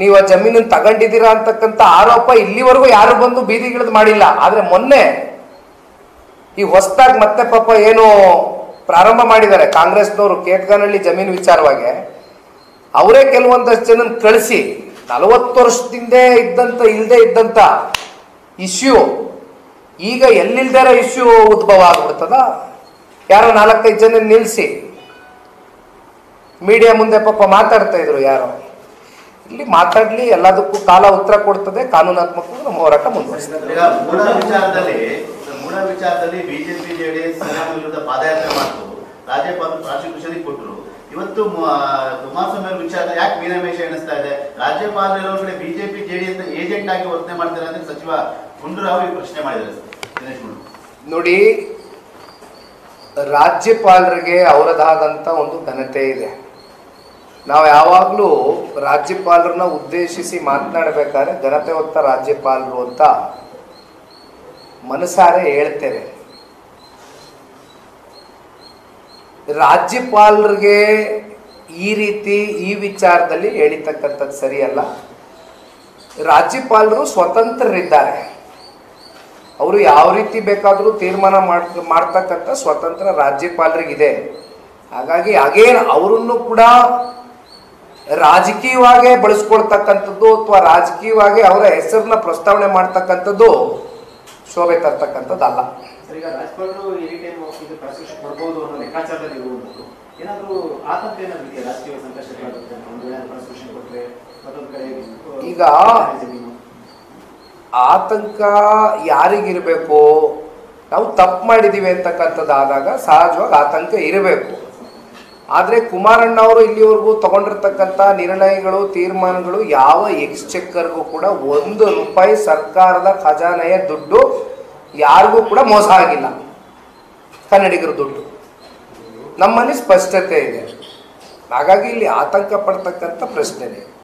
ನೀವು ಆ ಜಮೀನನ್ನು ತಗೊಂಡಿದ್ದೀರಾ ಅಂತಕ್ಕಂಥ ಆರೋಪ ಇಲ್ಲಿವರೆಗೂ ಯಾರು ಬಂದು ಬೀದಿಗಿಳಿದು ಮಾಡಿಲ್ಲ. ಆದ್ರೆ ಮೊನ್ನೆ ಈ ಹೊಸದಾಗಿ ಮತ್ತೆ ಪಾಪ ಏನು ಪ್ರಾರಂಭ ಮಾಡಿದ್ದಾರೆ ಕಾಂಗ್ರೆಸ್ನವರು ಕೇತಗಾನಹಳ್ಳಿ ಜಮೀನು ವಿಚಾರವಾಗಿ, ಅವರೇ ಕೆಲವೊಂದಷ್ಟು ಜನನ ಕಳಿಸಿ 40 ವರ್ಷದಿಂದ ಇಲ್ಲದೆ ಇದ್ದಂತ ಇಶ್ಯೂ ಈಗ ಎಲ್ಲಿಲ್ದಾರ ಇಶ್ಯೂ ಉದ್ಭವ ಆಗ್ಬಿಡ್ತದ. ಯಾರೋ 4-5 ಜನ ನಿಲ್ಲಿಸಿ ಮೀಡಿಯಾ ಮುಂದೆ ಪಾಪ ಮಾತಾಡ್ತಾ ಇದ್ರು. ಯಾರೋ ಇಲ್ಲಿ ಮಾತಾಡ್ಲಿ, ಎಲ್ಲದಕ್ಕೂ ಕಾಲ ಉತ್ತರ ಕೊಡ್ತದೆ. ಕಾನೂನಾತ್ಮಕ ನಮ್ಮ ಹೋರಾಟ ಮುಂದುವರಿಸ್ತದೆ. ಮೂಡ ವಿಚಾರದಲ್ಲಿ ಬಿಜೆಪಿ ಜೆಡಿಎಸ್ ವಿರುದ್ಧ ಪಾದಯಾತ್ರೆ ಮಾಡ್ತು, ರಾಜ್ಯಪಾಲರು ಪ್ರಾಸಿಕ್ಯೂಷನ್ ಕೊಟ್ಟರು. ಇವತ್ತು ಕುಮಾರಸ್ವಾಮಿ ಅವರ ವಿಚಾರ ಯಾಕೆ ಮೀನಾಮೇಷ ಎಣಿಸ್ತಾ ಇದೆ? ರಾಜ್ಯಪಾಲರು ಕಡೆ ಬಿಜೆಪಿ ಜೆಡಿಎಸ್ ಏಜೆಂಟ್ ಆಗಿ ವರ್ತನೆ ಮಾಡ್ತಾರೆ ಅಂತ ಸಚಿವ ಗುಂಡೂರಾವ್ ಈ ಪ್ರಶ್ನೆ ಮಾಡಿದ್ದಾರೆ. ನೋಡಿ, ರಾಜ್ಯಪಾಲರಿಗೆ ಅವರದಾದಂಥ ಒಂದು ಘನತೆ ಇದೆ. ನಾವು ಯಾವಾಗಲೂ ರಾಜ್ಯಪಾಲರನ್ನ ಉದ್ದೇಶಿಸಿ ಮಾತನಾಡಬೇಕಾದ್ರೆ ಘನತೆ ಹೊತ್ತ ರಾಜ್ಯಪಾಲರು ಅಂತ ಮನಸಾರೆ ಹೇಳ್ತೇವೆ. ರಾಜ್ಯಪಾಲರಿಗೆ ಈ ರೀತಿ ಈ ವಿಚಾರದಲ್ಲಿ ಹೇಳಿರ್ತಕ್ಕಂಥದ್ದು ಸರಿಯಲ್ಲ. ರಾಜ್ಯಪಾಲರು ಸ್ವತಂತ್ರರಿದ್ದಾರೆ. ಅವರು ಯಾವ ರೀತಿ ಬೇಕಾದರೂ ತೀರ್ಮಾನ ಮಾಡ್ತಕ್ಕಂಥ ಸ್ವತಂತ್ರ ರಾಜ್ಯಪಾಲರಿಗಿದೆ. ಹಾಗಾಗಿ ಅಗೇನ್ ಅವರನ್ನು ಕೂಡ ರಾಜಕೀಯವಾಗಿ ಬಳಸ್ಕೊಳ್ತಕ್ಕಂಥದ್ದು ಅಥವಾ ರಾಜಕೀಯವಾಗಿ ಅವರ ಹೆಸರನ್ನ ಪ್ರಸ್ತಾವನೆ ಮಾಡ್ತಕ್ಕಂಥದ್ದು ಶೋಭೆ ತರ್ತಕ್ಕಂಥದ್ದಲ್ಲ. ಈಗ ರಾಜ್ಯಪಾಲರು ಎನಿ ಟೈಮ್ ಇದು ಪ್ರಾಸಿಕ್ಯೂಷನ್ ಕೊಡಬಹುದು ಅನ್ನೋ ಲೆಕ್ಕಾಚಾರದಲ್ಲಿ ಇರುವುದು ಏನಾದರೂ ಆತಂಕ ಏನಾದ್ರು ಇದೆಯಾ? ರಾಜಕೀಯ ಸಂಕಷ್ಟ ಒಂದು ವೇಳೆ ಪ್ರಾಸಿಕ್ಯೂಷನ್ ಕೊಟ್ಟರೆ ಮತ್ತೊಂದು ಕಡೆ ಈಗ ಆತಂಕ ಯಾರಿಗಿರಬೇಕು? ನಾವು ತಪ್ಪು ಮಾಡಿದ್ದೀವಿ ಅಂತಕ್ಕಂಥದ್ದು ಆದಾಗ ಸಹಜವಾಗಿ ಆತಂಕ ಇರಬೇಕು. ಆದರೆ ಕುಮಾರಣ್ಣ ಅವರು ಇಲ್ಲಿವರೆಗೂ ತಗೊಂಡಿರ್ತಕ್ಕಂಥ ನಿರ್ಣಯಗಳು, ತೀರ್ಮಾನಗಳು ಯಾವ ಎಕ್ಸ್ಚೆಕ್ಕರ್ಗೂ ಕೂಡ 1 ರೂಪಾಯಿ ಸರ್ಕಾರದ ಖಜಾನೆಯ ದುಡ್ಡು ಯಾರಿಗೂ ಕೂಡ ಮೋಸ ಆಗಿಲ್ಲ. ಕನ್ನಡಿಗರ ದುಡ್ಡು ನಮ್ಮಲ್ಲಿ ಸ್ಪಷ್ಟತೆ ಇದೆ. ಹಾಗಾಗಿ ಇಲ್ಲಿ ಆತಂಕ ಪಡ್ತಕ್ಕಂಥ ಪ್ರಶ್ನೆ ಇದೆ.